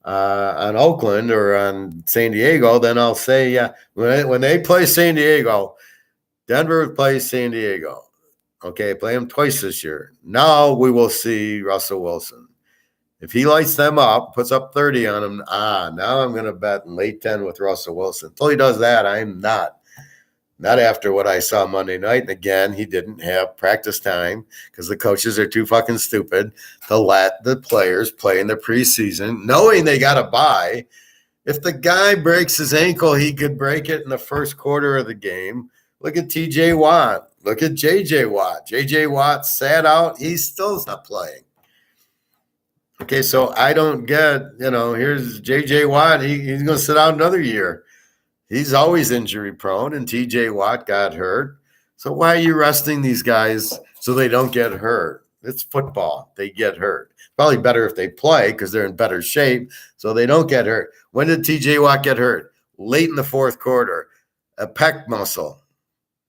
on Oakland or on San Diego. Then I'll say, yeah, when they play San Diego, Denver plays San Diego. Okay, play him twice this year. Now we will see Russell Wilson. If he lights them up, puts up 30 on them, now I'm going to bet in late 10 with Russell Wilson. Until he does that, I'm not. Not after what I saw Monday night. And again, he didn't have practice time because the coaches are too fucking stupid to let the players play in the preseason, knowing they got to bye. If the guy breaks his ankle, he could break it in the first quarter of the game. Look at TJ Watt. Look at JJ Watt. JJ Watt sat out. He's still not playing. Okay, so I don't get, here's JJ Watt. He's going to sit out another year. He's always injury prone, and TJ Watt got hurt. So why are you resting these guys so they don't get hurt? It's football. They get hurt. Probably better if they play because they're in better shape so they don't get hurt. When did TJ Watt get hurt? Late in the fourth quarter. A pec muscle.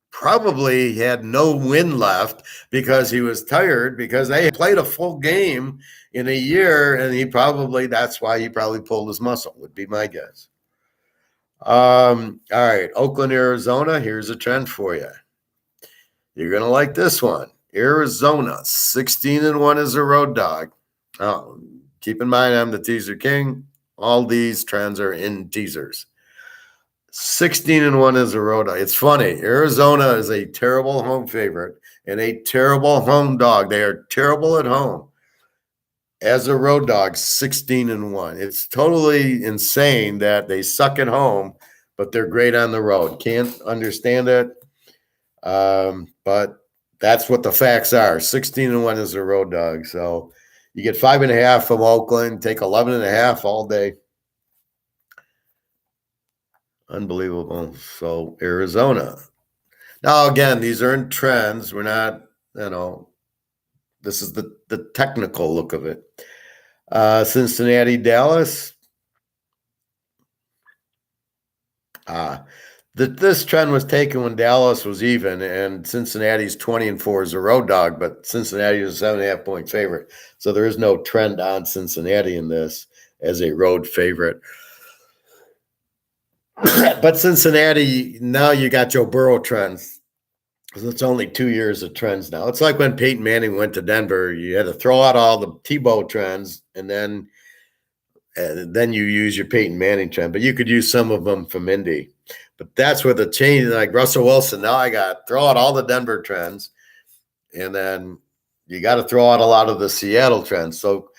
Probably had no wind left because he was tired because they played a full game in a year, and that's why he probably pulled his muscle, would be my guess. All right, Oakland, Arizona. Here's a trend for you. You're going to like this one. Arizona, 16-1 as a road dog. Oh, keep in mind, I'm the teaser king. All these trends are in teasers. 16-1 as a road dog. It's funny. Arizona is a terrible home favorite and a terrible home dog. They are terrible at home. As a road dog, 16-1. It's totally insane that they suck at home, but they're great on the road. Can't understand it. But that's what the facts are. 16-1 is a road dog. So you get 5.5 from Oakland, take 11.5 all day. Unbelievable. So Arizona. Now, again, these are in trends. We're not, this is the technical look of it. Cincinnati, Dallas. This trend was taken when Dallas was even, and Cincinnati's 20-4 as a road dog, but Cincinnati is a 7.5-point favorite. So there is no trend on Cincinnati in this as a road favorite. But Cincinnati, now you got Joe Burrow trends. It's only 2 years of trends now. It's like when Peyton Manning went to Denver. You had to throw out all the Tebow trends, and then you use your Peyton Manning trend. But you could use some of them from Indy. But that's where the change, like Russell Wilson, now I got throw out all the Denver trends, and then you got to throw out a lot of the Seattle trends. So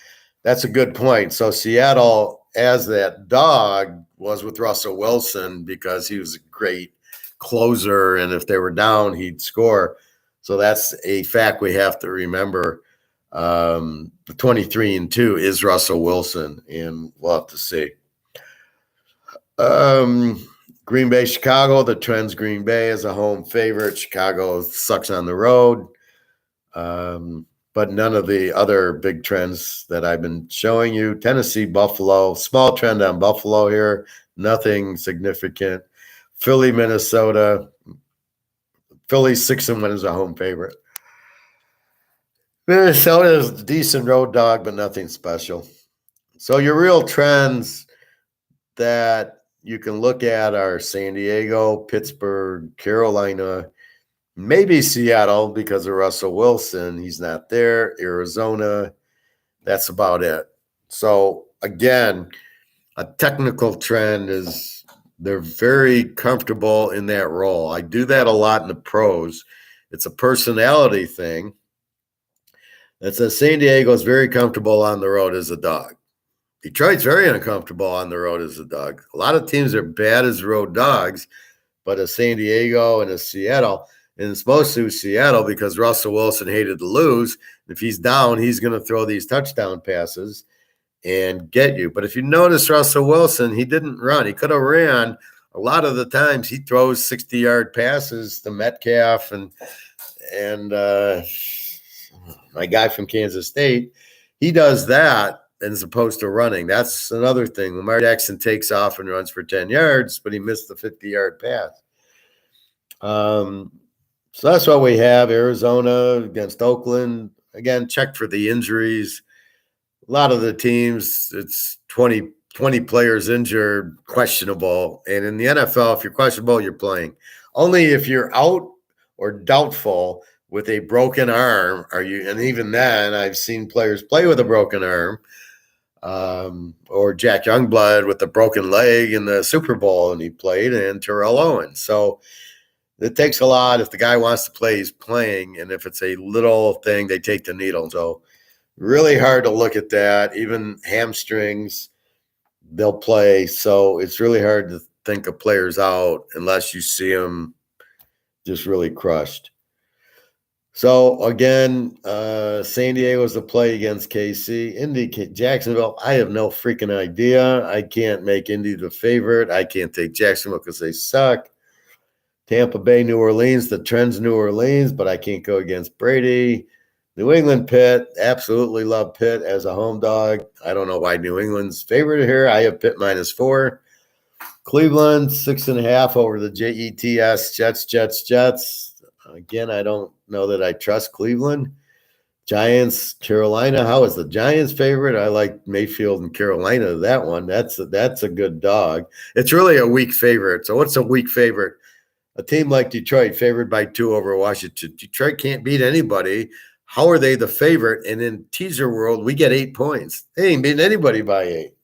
that's a good point. So Seattle, as that dog, was with Russell Wilson because he was a great closer, and if they were down, he'd score. So that's a fact we have to remember. The 23-2 is Russell Wilson, and we'll have to see. Green Bay, Chicago. The trend's Green Bay as a home favorite. Chicago sucks on the road. But none of the other big trends that I've been showing you. Tennessee, Buffalo. Small trend on Buffalo here. Nothing significant. Philly, Minnesota. Philly 6-1 is a home favorite. Minnesota is a decent road dog, but nothing special. So your real trends that you can look at are San Diego, Pittsburgh, Carolina, maybe Seattle because of Russell Wilson. He's not there. Arizona. That's about it. So again, a technical trend is they're very comfortable in that role. I do that a lot in the pros. It's a personality thing. That says San Diego is very comfortable on the road as a dog. Detroit's very uncomfortable on the road as a dog. A lot of teams are bad as road dogs, but as San Diego and as Seattle, and it's mostly Seattle because Russell Wilson hated to lose. If he's down, he's going to throw these touchdown passes and get you. But if you notice Russell Wilson, he didn't run. He could have ran. A lot of the times he throws 60-yard passes to Metcalf and my guy from Kansas State. He does that as opposed to running. That's another thing. Lamar Jackson takes off and runs for 10 yards, but he missed the 50-yard pass. So that's what we have. Arizona against Oakland. Again, check for the injuries. A lot of the teams, it's 20 players injured, questionable. And in the NFL, if you're questionable, you're playing. Only if you're out or doubtful with a broken arm are you. And even then, I've seen players play with a broken arm. Or Jack Youngblood with a broken leg in the Super Bowl, and he played, and Terrell Owens. So it takes a lot. If the guy wants to play, he's playing. And if it's a little thing, they take the needle. So really hard to look at that. Even hamstrings, they'll play. So it's really hard to think of players out unless you see them just really crushed. So again, San Diego's the play against KC. Indy, Jacksonville, I have no freaking idea. I can't make Indy the favorite. I can't take Jacksonville because they suck. Tampa Bay, New Orleans, the trend's New Orleans, but I can't go against Brady. New England, Pitt, absolutely love Pitt as a home dog. I don't know why New England's favorite here. I have Pitt -4. Cleveland, 6.5 over the Jets, Jets. Again, I don't know that I trust Cleveland. Giants, Carolina. How is the Giants favorite? I like Mayfield and Carolina. That one. That's a good dog. It's really a weak favorite. So what's a weak favorite? A team like Detroit favored by 2 over Washington. Detroit can't beat anybody. How are they the favorite? And in teaser world, we get 8 points. They ain't beating anybody by 8.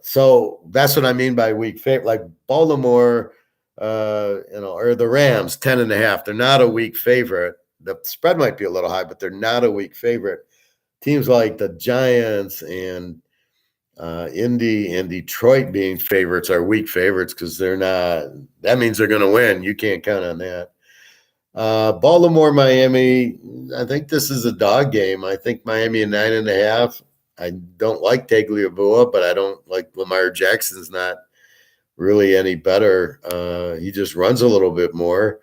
So that's what I mean by weak favorite. Like Baltimore, or the Rams, 10.5. They're not a weak favorite. The spread might be a little high, but they're not a weak favorite. Teams like the Giants and Indy and Detroit being favorites are weak favorites because they're not. That means they're going to win. You can't count on that. Baltimore, Miami. I think this is a dog game. I think Miami at 9.5. I don't like Tagliabue, but I don't like Lamar Jackson's not really any better. He just runs a little bit more,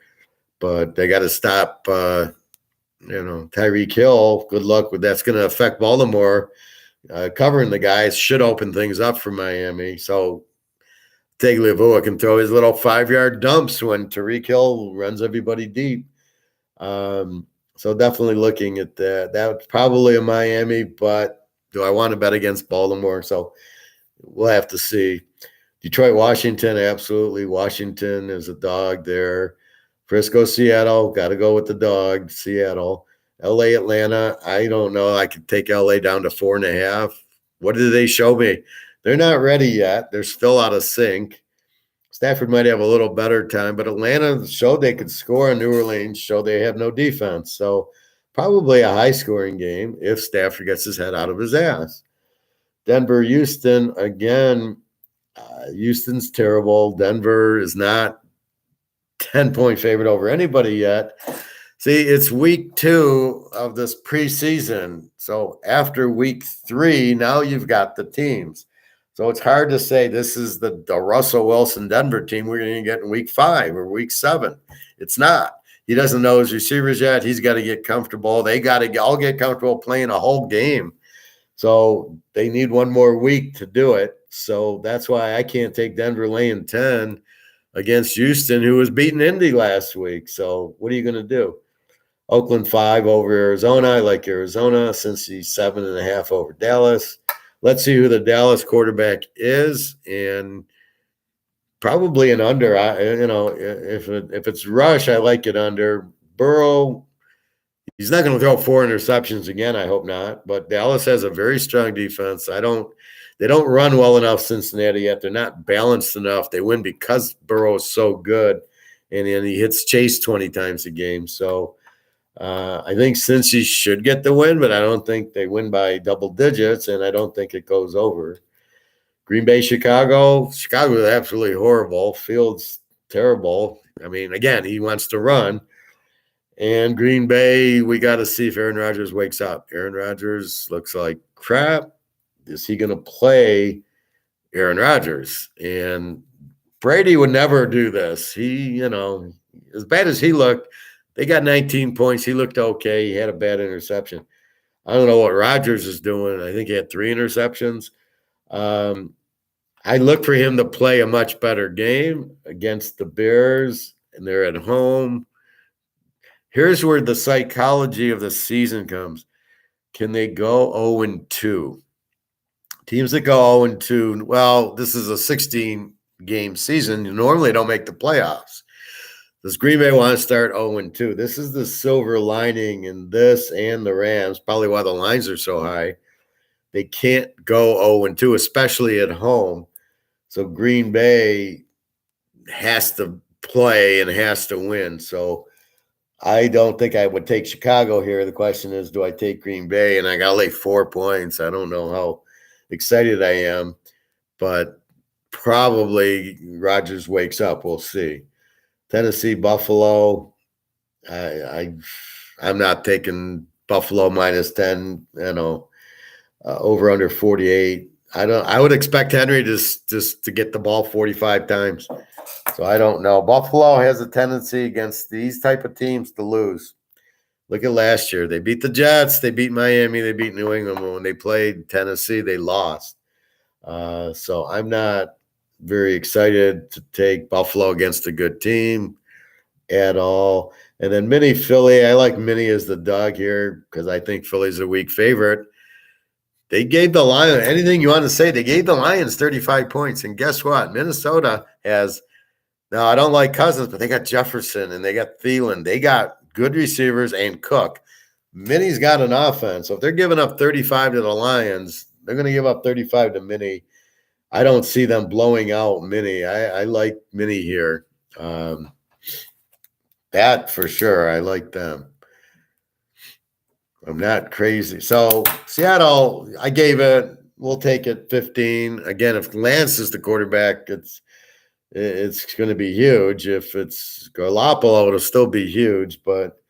but they got to stop, Tyreek Hill. Good luck with that's going to affect Baltimore. Covering the guys should open things up for Miami. So Tagliabue can throw his little 5-yard dumps when Tyreek Hill runs everybody deep. So definitely looking at that. That's probably a Miami, but do I want to bet against Baltimore? So we'll have to see. Detroit, Washington, absolutely. Washington is a dog there. Frisco, Seattle, got to go with the dog, Seattle. LA, Atlanta, I don't know. I could take LA down to 4.5. What did they show me? They're not ready yet. They're still out of sync. Stafford might have a little better time, but Atlanta showed they could score, and New Orleans showed they have no defense. So probably a high-scoring game if Stafford gets his head out of his ass. Denver, Houston, again, Houston's terrible. Denver is not 10-point favorite over anybody yet. See, it's week 2 of this preseason. So after week 3, now you've got the teams. So it's hard to say this is the Russell Wilson Denver team we're going to get in week 5 or week 7. It's not. He doesn't know his receivers yet. He's got to get comfortable. They got to all get comfortable playing a whole game. So they need one more week to do it. So that's why I can't take Denver laying 10 against Houston, who was beating Indy last week. So what are you going to do? Oakland 5 over Arizona. I like Arizona since he's 7.5 over Dallas. Let's see who the Dallas quarterback is, and probably an under. If it's Rush, I like it under. Burrow, he's not going to throw 4 interceptions again. I hope not. But Dallas has a very strong defense. They don't run well enough Cincinnati yet. They're not balanced enough. They win because Burrow is so good, and he hits Chase 20 times a game. So I think Cincy should get the win, but I don't think they win by double digits, and I don't think it goes over. Green Bay, Chicago. Chicago is absolutely horrible. Fields terrible. I mean, again, he wants to run. And Green Bay, we got to see if Aaron Rodgers wakes up. Aaron Rodgers looks like crap. Is he going to play Aaron Rodgers? And Brady would never do this. He, as bad as he looked, they got 19 points. He looked okay. He had a bad interception. I don't know what Rodgers is doing. I think he had 3 interceptions. I look for him to play a much better game against the Bears, and they're at home. Here's where the psychology of the season comes. Can they go 0-2? Teams that go 0-2, well, this is a 16-game season. You normally don't make the playoffs. Does Green Bay want to start 0-2? This is the silver lining in this and the Rams, probably why the lines are so high. They can't go 0-2, especially at home. So Green Bay has to play and has to win. So I don't think I would take Chicago here. The question is, do I take Green Bay? And I got to lay 4 points. I don't know how excited I am, but probably Rodgers wakes up. We'll see. Tennessee, Buffalo. I'm not taking Buffalo -10. Over under 48. I would expect Henry just to get the ball 45 times. So I don't know. Buffalo has a tendency against these type of teams to lose. Look at last year. They beat the Jets. They beat Miami. They beat New England. But when they played Tennessee, they lost. So I'm not very excited to take Buffalo against a good team at all. And then Mini Philly. I like Mini as the dog here because I think Philly's a weak favorite. They gave the Lions, anything you want to say, they gave the Lions 35 points. And guess what? Minnesota has, now I don't like Cousins, but they got Jefferson and they got Thielen. They got good receivers and Cook. Minnie's got an offense. So if they're giving up 35 to the Lions, they're going to give up 35 to Minnie. I don't see them blowing out Minnie. I like Minnie here. That for sure. I like them. I'm not crazy. So Seattle, I gave it. We'll take it 15. Again, if Lance is the quarterback, it's going to be huge. If it's Garoppolo, it'll still be huge. But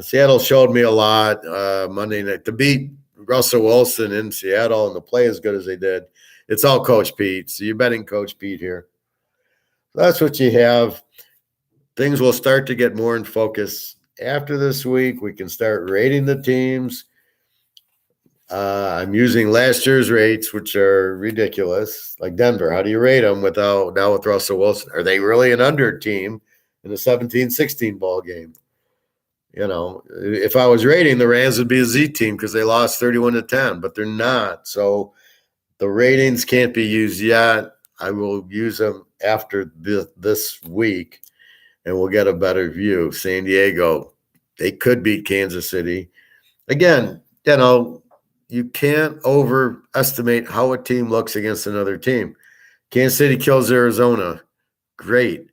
Seattle showed me a lot Monday night to beat Russell Wilson in Seattle and to play as good as they did. It's all Coach Pete. So you're betting Coach Pete here. So that's what you have. Things will start to get more in focus. After this week, we can start rating the teams. I'm using last year's rates, which are ridiculous. Like Denver, how do you rate them with Russell Wilson? Are they really an under team in a 17-16 ball game? If I was rating, the Rams would be a Z team because they lost 31-10, but they're not. So the ratings can't be used yet. I will use them after this week. And we'll get a better view. San Diego, they could beat Kansas City. Again, you can't overestimate how a team looks against another team. Kansas City kills Arizona. Great.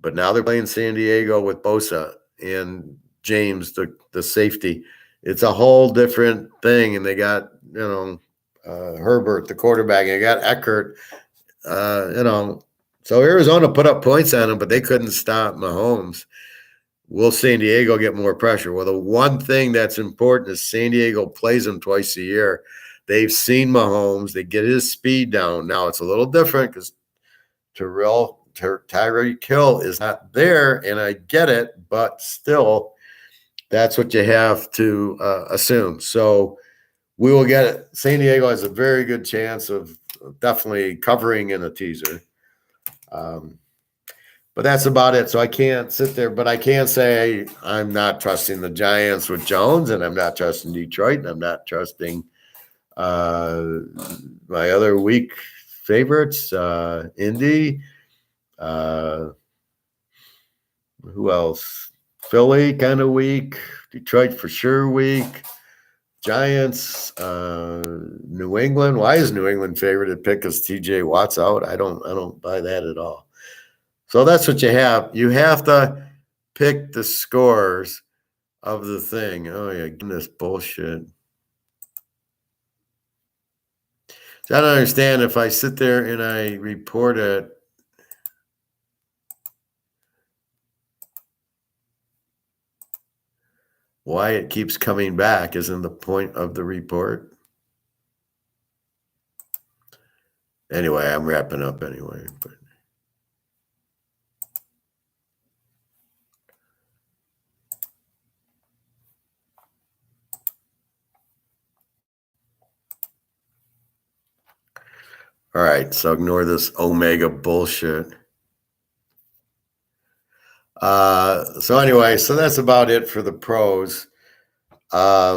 But now they're playing San Diego with Bosa and James, the safety. It's a whole different thing. And they got, Herbert, the quarterback, and they got Eckert, So Arizona put up points on them, but they couldn't stop Mahomes. Will San Diego get more pressure? Well, the one thing that's important is San Diego plays them twice a year. They've seen Mahomes. They get his speed down. Now, it's a little different because Tyreek Hill is not there, and I get it, but still, that's what you have to assume. So we will get it. San Diego has a very good chance of definitely covering in a teaser. But that's about it. So I can't sit there, but I can say I'm not trusting the Giants with Jones, and I'm not trusting Detroit, and I'm not trusting my other weak favorites, Indy. Who else? Philly, kind of weak. Detroit for sure weak. Giants, New England. Why is New England favored to pick because TJ Watt's out? I don't buy that at all. So that's what you have. You have to pick the scores of the thing. Oh yeah, goodness bullshit. So I don't understand if I sit there and I report it. Why it keeps coming back isn't the point of the report. Anyway, I'm wrapping up anyway. But. All right, so ignore this Omega bullshit. So anyway, so that's about it for the pros. I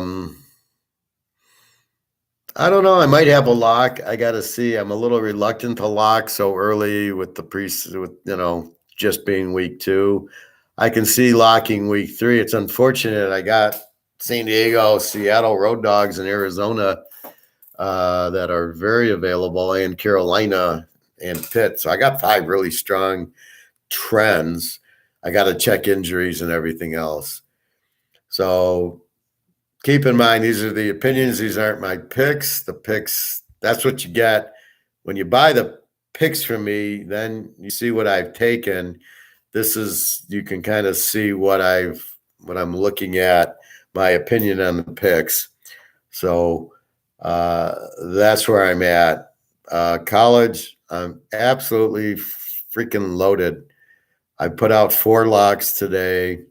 don't know. I might have a lock. I got to see. I'm a little reluctant to lock so early with just being week 2. I can see locking week 3. It's unfortunate. I got San Diego, Seattle Road Dogs, and Arizona that are very available, and Carolina and Pitt. So I got 5 really strong trends. I got to check injuries and everything else. So keep in mind, these are the opinions. These aren't my picks. The picks, that's what you get. When you buy the picks from me, then you see what I've taken. You can kind of see what I'm looking at, my opinion on the picks. So that's where I'm at. College, I'm absolutely freaking loaded. I put out 4 locks today.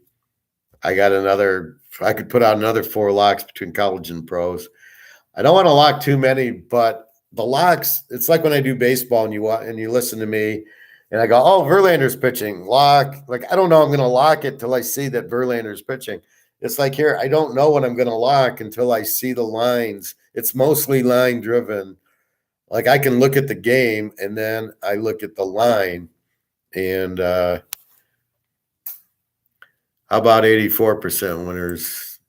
I could put out another 4 locks between college and pros. I don't want to lock too many, but the locks, it's like when I do baseball and you listen to me and I go, oh, Verlander's pitching, lock. Like, I don't know I'm going to lock it till I see that Verlander's pitching. It's like here, I don't know what I'm going to lock until I see the lines. It's mostly line driven. Like, I can look at the game and then I look at the line. And how about 84% winners?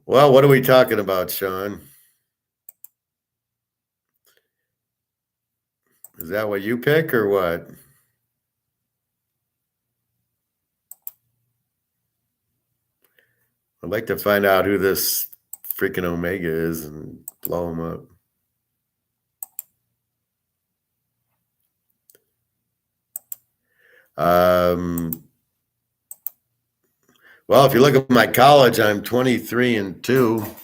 Well, what are we talking about, Sean? Is that what you pick or what? I'd like to find out who this freaking Omega is and blow him up. Well, if you look at my college, I'm 23-2.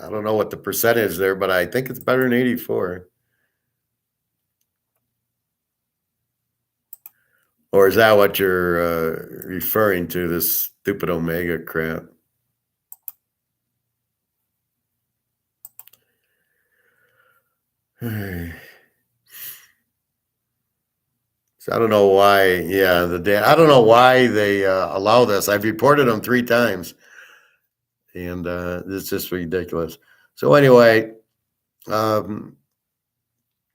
I don't know what the percentage is there, but I think it's better than 84. Or is that what you're referring to, this stupid Omega crap? So I don't know why. Yeah, I don't know why they allow this. I've reported them 3 times, and it's just ridiculous. So anyway,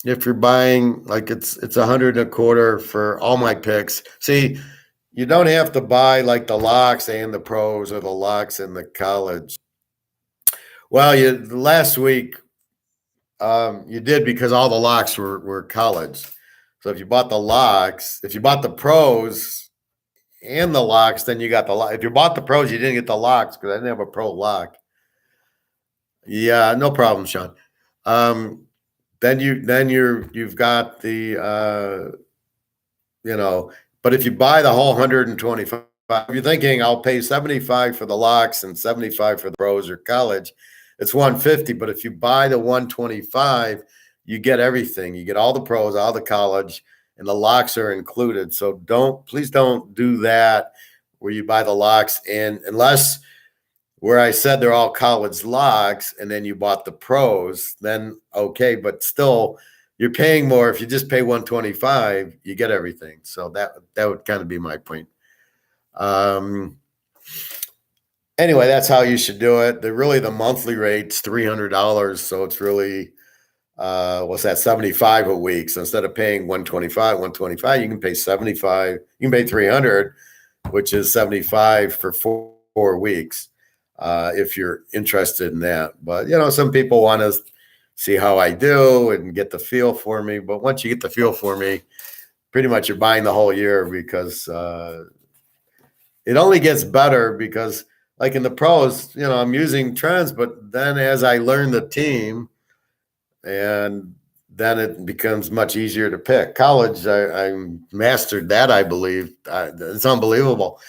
if you're buying, like it's 100.25 for all my picks. See, you don't have to buy like the locks and the pros or the locks and the college. Well, last week you did because all the locks were college. So if you bought the pros and the locks, then you got the lock. If you bought the pros, you didn't get the locks because I didn't have a pro lock. Yeah, no problem, Sean. Then you've got the but if you buy the whole 125, if you're thinking I'll pay 75 for the locks and 75 for the pros or college, it's 150. But if you buy the 125, you get everything. You get all the pros, all the college, and the locks are included. So please don't do that where you buy the locks unless where I said they're all college locks and then you bought the pros, then okay, but still you're paying more. If you just pay 125, you get everything. So that would kind of be my point. Anyway, that's how you should do it. The monthly rate's $300, so it's really what's that, 75 a week. So instead of paying 125, you can pay 75. You can pay 300, which is 75 for 4 weeks. If you're interested in that. But, some people want to see how I do and get the feel for me. But once you get the feel for me, pretty much you're buying the whole year because it only gets better because like in the pros, I'm using trends, but then as I learn the team, and then it becomes much easier to pick. College, I mastered that, I believe. It's unbelievable.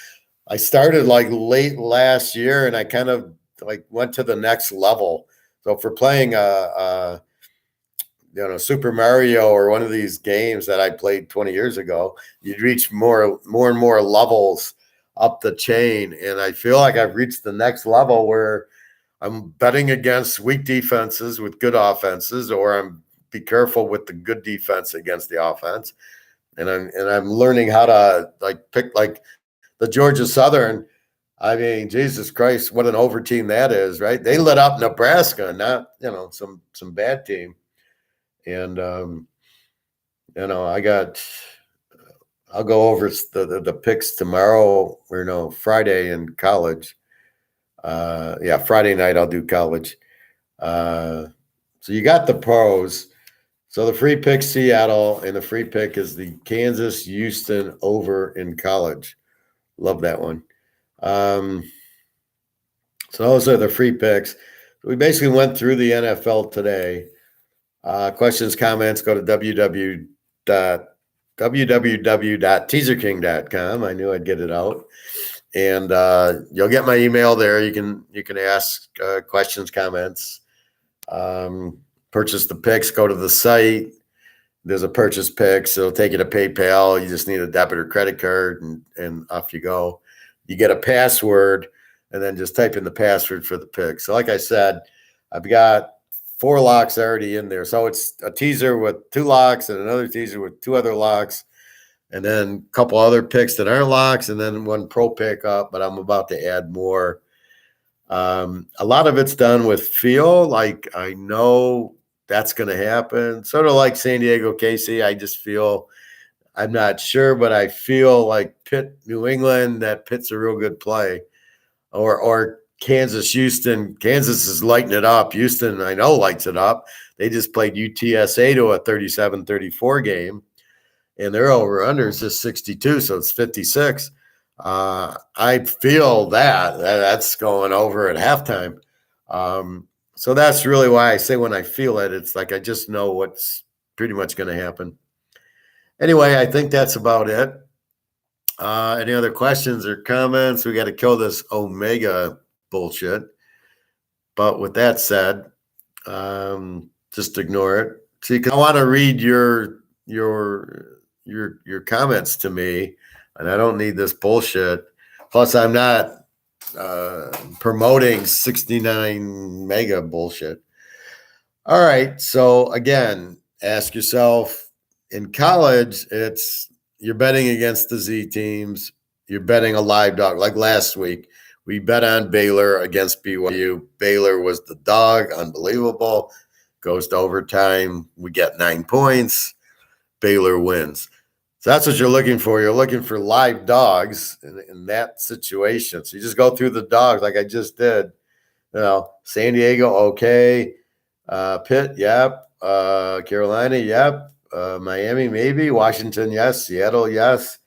I started like late last year, and I kind of like went to the next level. So for playing Super Mario or one of these games that I played 20 years ago, you'd reach more and more levels up the chain. And I feel like I've reached the next level where I'm betting against weak defenses with good offenses, or I'm be careful with the good defense against the offense. And I'm learning how to like pick like the Georgia Southern. I mean, Jesus Christ, what an over team that is, right? They lit up Nebraska, not some bad team. And I'll go over the picks tomorrow or Friday in college. Friday night I'll do college. So you got the pros. So the free pick Seattle, and the free pick is the Kansas Houston over in college. Love that one. So those are the free picks. We basically went through the NFL today. Questions, comments, go to www.teaserking.com. I knew I'd get it out. And you'll get my email there. You can ask questions, comments, purchase the picks, go to the site. There's a purchase picks. It'll take you to PayPal. You just need a debit or credit card, and off you go. You get a password, and then just type in the password for the pick. So like I said, I've got 4 locks already in there. So it's a teaser with 2 locks and another teaser with 2 other locks, and then a couple other picks that aren't locks, and then 1 pro pick up, but I'm about to add more. A lot of it's done with feel. Like I know that's going to happen. Sort of like San Diego, KC. I just feel, I'm not sure, but I feel like Pitt, New England, that Pitt's a real good play. Or Kansas, Houston. Kansas is lighting it up. Houston, I know, lights it up. They just played UTSA to a 37-34 game, and their over-under is just 62, so it's 56. I feel that's going over at halftime. So that's really why I say when I feel it, it's like I just know what's pretty much going to happen. Anyway, I think that's about it. Any other questions or comments? We got to kill this Omega bullshit. But with that said, just ignore it. See, I want to read your comments to me, and I don't need this bullshit. Plus, I'm not promoting 69 mega bullshit. All right. So again, ask yourself, in college, you're betting against the Z teams. You're betting a live dog. Like last week, we bet on Baylor against BYU. Baylor was the dog. Unbelievable. Goes to overtime. We get 9 points. Baylor wins. So that's what you're looking for. You're looking for live dogs in that situation. So you just go through the dogs like I just did. San Diego, okay. Pitt, yep. Carolina, yep. Miami, maybe. Washington, yes. Seattle, yes.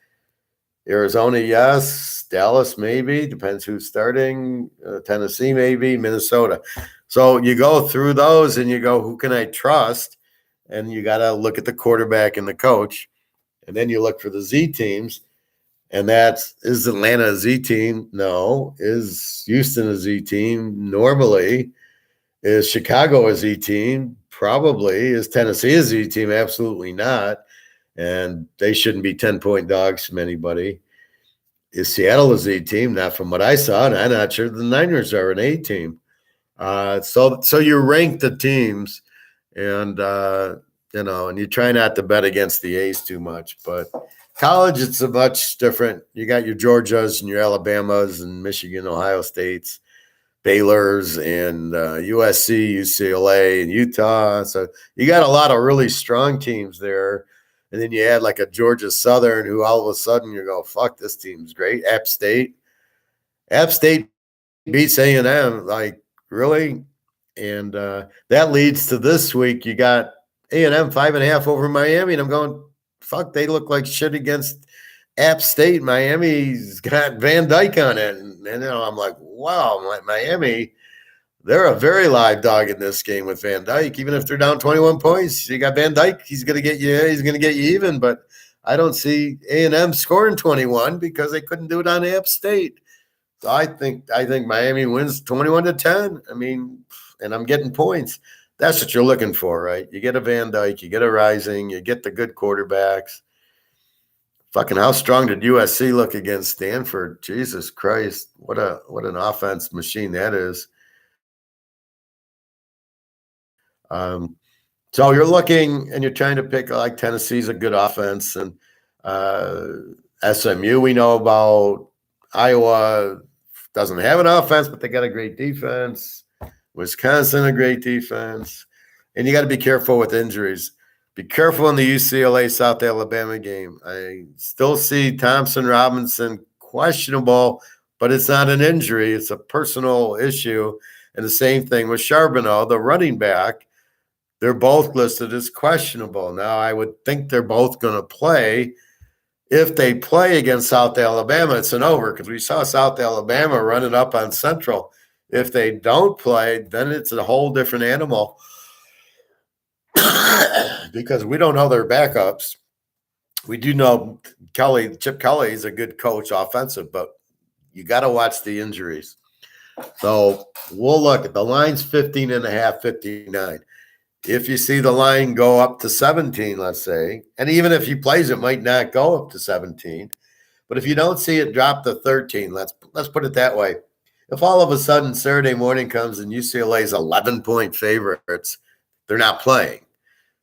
Arizona, yes. Dallas, maybe. Depends who's starting. Tennessee, maybe. Minnesota. So you go through those and you go, who can I trust? And you got to look at the quarterback and the coach. And then you look for the Z teams. And is Atlanta a Z team? No. Is Houston a Z team? Normally. Is Chicago a Z team? Probably. Is Tennessee a Z team? Absolutely not. And they shouldn't be 10-point dogs from anybody. Is Seattle a Z team? Not from what I saw. And I'm not sure the Niners are an A team. So you rank the teams, and and you try not to bet against the A's too much. But college, it's a much different. You got your Georgias and your Alabamas and Michigan, Ohio States, Baylor's, and USC, UCLA, and Utah. So you got a lot of really strong teams there. And then you add like a Georgia Southern, who all of a sudden you go, fuck, this team's great. App State beats A&M, like, really? And that leads to this week. You got A&M 5.5 over Miami, and I'm going, fuck, they look like shit against App State, Miami's got Van Dyke on it. And I'm like, wow, Miami, they're a very live dog in this game with Van Dyke. Even if they're down 21 points, you got Van Dyke. He's going to get you. He's going to get you even. But I don't see A&M scoring 21 because they couldn't do it on App State. So I think Miami wins 21-10. I mean, and I'm getting points. That's what you're looking for, right? You get a Van Dyke, you get a Rising, you get the good quarterbacks. Fucking how strong did USC look against Stanford? Jesus Christ. What an offense machine that is. So you're looking and you're trying to pick, like, Tennessee's a good offense, and SMU we know about. Iowa doesn't have an offense, but they got a great defense. Wisconsin, a great defense. And you got to be careful with injuries. Be careful in the UCLA South Alabama game. I still see Thompson Robinson questionable, but it's not an injury. It's a personal issue. And the same thing with Charbonneau, the running back. They're both listed as questionable. Now, I would think they're both going to play. If they play against South Alabama, it's an over because we saw South Alabama running up on Central. If they don't play, then it's a whole different animal because we don't know their backups. We do know Chip Kelly is a good coach offensive, but you got to watch the injuries. So we'll look at the line's 15.5, 59. If you see the line go up to 17, let's say, and even if he plays, it might not go up to 17. But if you don't see it drop to 13, let's put it that way. If all of a sudden Saturday morning comes and UCLA's 11-point favorites, they're not playing,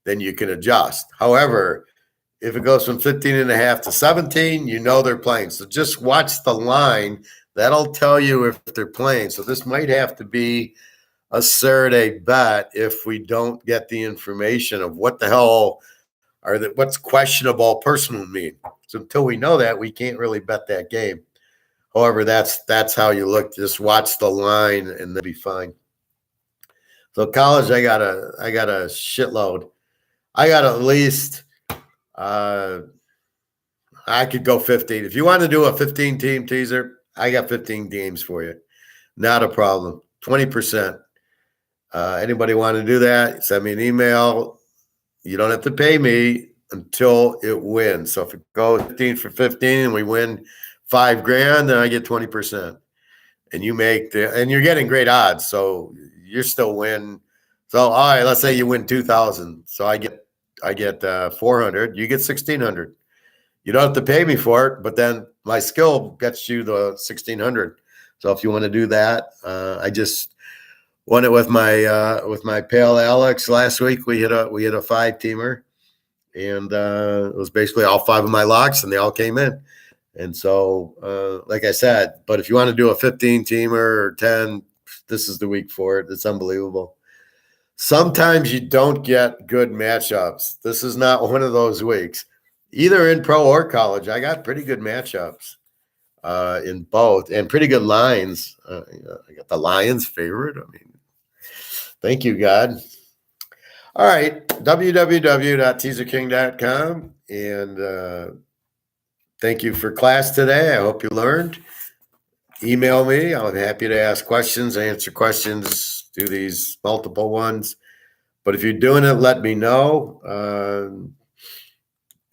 then you can adjust. However, if it goes from 15.5 to 17, you know they're playing. So just watch the line. That'll tell you if they're playing. So this might have to be a Saturday bet if we don't get the information of what the hell what's questionable personal mean. So until we know that, we can't really bet that game. However, that's how you look. Just watch the line and they'll be fine. So college, I got a shitload. I got at least I could go 15. If you want to do a 15-team teaser, I got 15 games for you. Not a problem. 20%. Anybody want to do that? Send me an email. You don't have to pay me until it wins. So if it goes 15 for 15 and we win $5,000, then I get 20%. And you make and you're getting great odds. So you're still win. So all right, let's say you win 2,000. So I get 400. You get 1,600. You don't have to pay me for it, but then my skill gets you the 1,600. So if you want to do that, I just won it with my pal Alex last week. We hit a 5-teamer, and it was basically all 5 of my locks, and they all came in. And so, like I said, but if you want to do a 15-teamer or 10, this is the week for it. It's unbelievable. Sometimes you don't get good matchups. This is not one of those weeks, either in pro or college. I got pretty good matchups in both, and pretty good lines. I got the Lions favorite. I mean, thank you, God. All right, www.teaserking.com, and thank you for class today. I hope you learned. Email me. I'm happy to ask questions, answer questions, do these multiple ones. But if you're doing it, let me know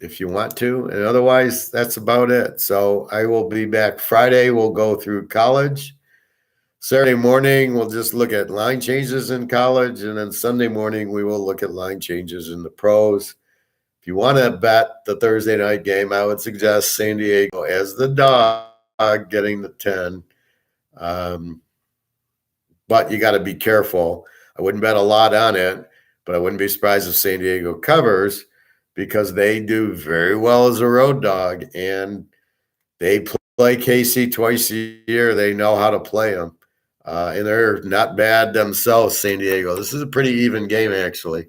if you want to. And otherwise, that's about it. So I will be back Friday. We'll go through college. Saturday morning, we'll just look at line changes in college. And then Sunday morning, we will look at line changes in the pros. If you want to bet the Thursday night game, I would suggest San Diego as the dog getting the 10. But you got to be careful. I wouldn't bet a lot on it, but I wouldn't be surprised if San Diego covers because they do very well as a road dog, and they play KC twice a year. They know how to play them, and they're not bad themselves, San Diego. This is a pretty even game, actually.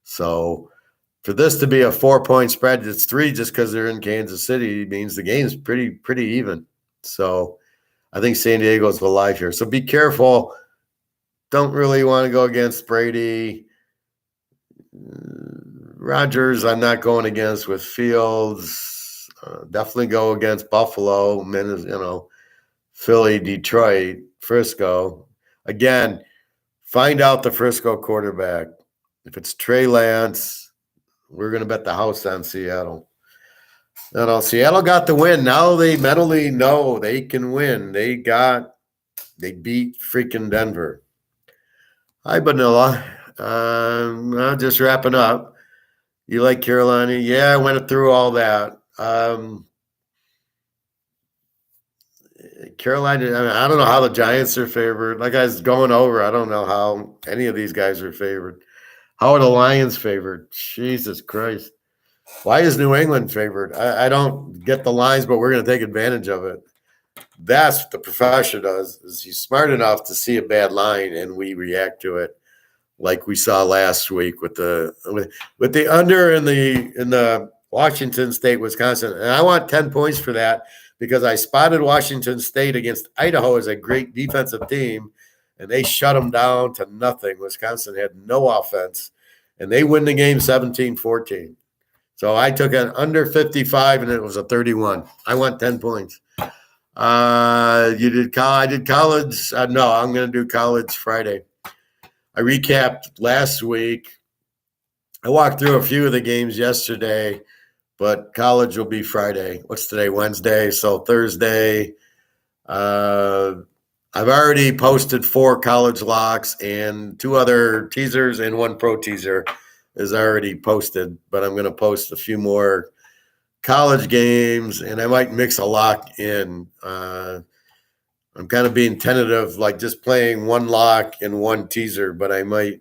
So for this to be a 4-point spread, it's 3 just because they're in Kansas City means the game's pretty even. So I think San Diego's alive here. So be careful. Don't really want to go against Brady. Rodgers, I'm not going against with Fields. Definitely go against Buffalo, Philly, Detroit, Frisco. Again, find out the Frisco quarterback. If it's Trey Lance, we're going to bet the house on Seattle. Seattle got the win. Now they mentally know they can win. They beat freaking Denver. Hi, Vanilla. Just wrapping up. You like Carolina? Yeah, I went through all that. Carolina, I don't know how the Giants are favored. Like I was going over, I don't know how any of these guys are favored. How are the Lions favored? Jesus Christ. Why is New England favored? I don't get the lines, but we're going to take advantage of it. That's what the professor does, is he's smart enough to see a bad line, and we react to it like we saw last week with the under in the Washington State, Wisconsin. And I want 10 points for that because I spotted Washington State against Idaho as a great defensive team, and they shut them down to nothing. Wisconsin had no offense, and they win the game 17-14. So I took an under 55, and it was a 31. I want 10 points. I did college. No, I'm going to do college Friday. I recapped last week. I walked through a few of the games yesterday, but college will be Friday. What's today? Wednesday. So Thursday. I've already posted 4 college locks and 2 other teasers, and 1 pro teaser is already posted, but I'm going to post a few more college games, and I might mix a lock in. I'm kind of being tentative, like just playing 1 lock and 1 teaser, but I might,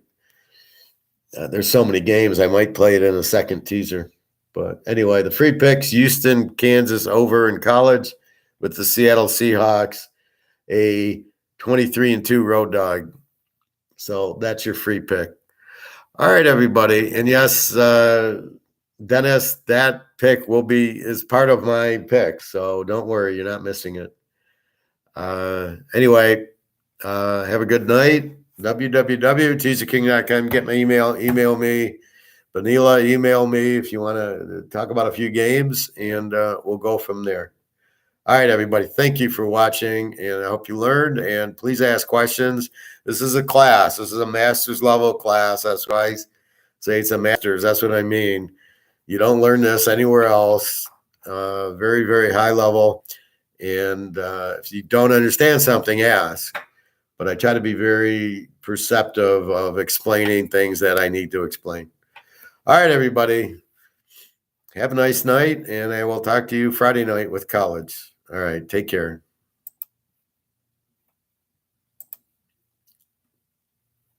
there's so many games, I might play it in a second teaser. But anyway, the free picks, Houston, Kansas over in college with the Seattle Seahawks, a 23-2 road dog. So that's your free pick. All right, everybody. And yes, Dennis, that pick is part of my pick. So don't worry, you're not missing it. Anyway, have a good night. www.teaserking.com. Get my email. Email me. Vanilla, email me if you want to talk about a few games, and we'll go from there. All right, everybody. Thank you for watching, and I hope you learned. And please ask questions. This is a class. This is a master's level class. That's why I say it's a master's. That's what I mean. You don't learn this anywhere else. Very, very high level. And if you don't understand something, ask. But I try to be very perceptive of explaining things that I need to explain. All right, everybody. Have a nice night, and I will talk to you Friday night with college. All right, take care.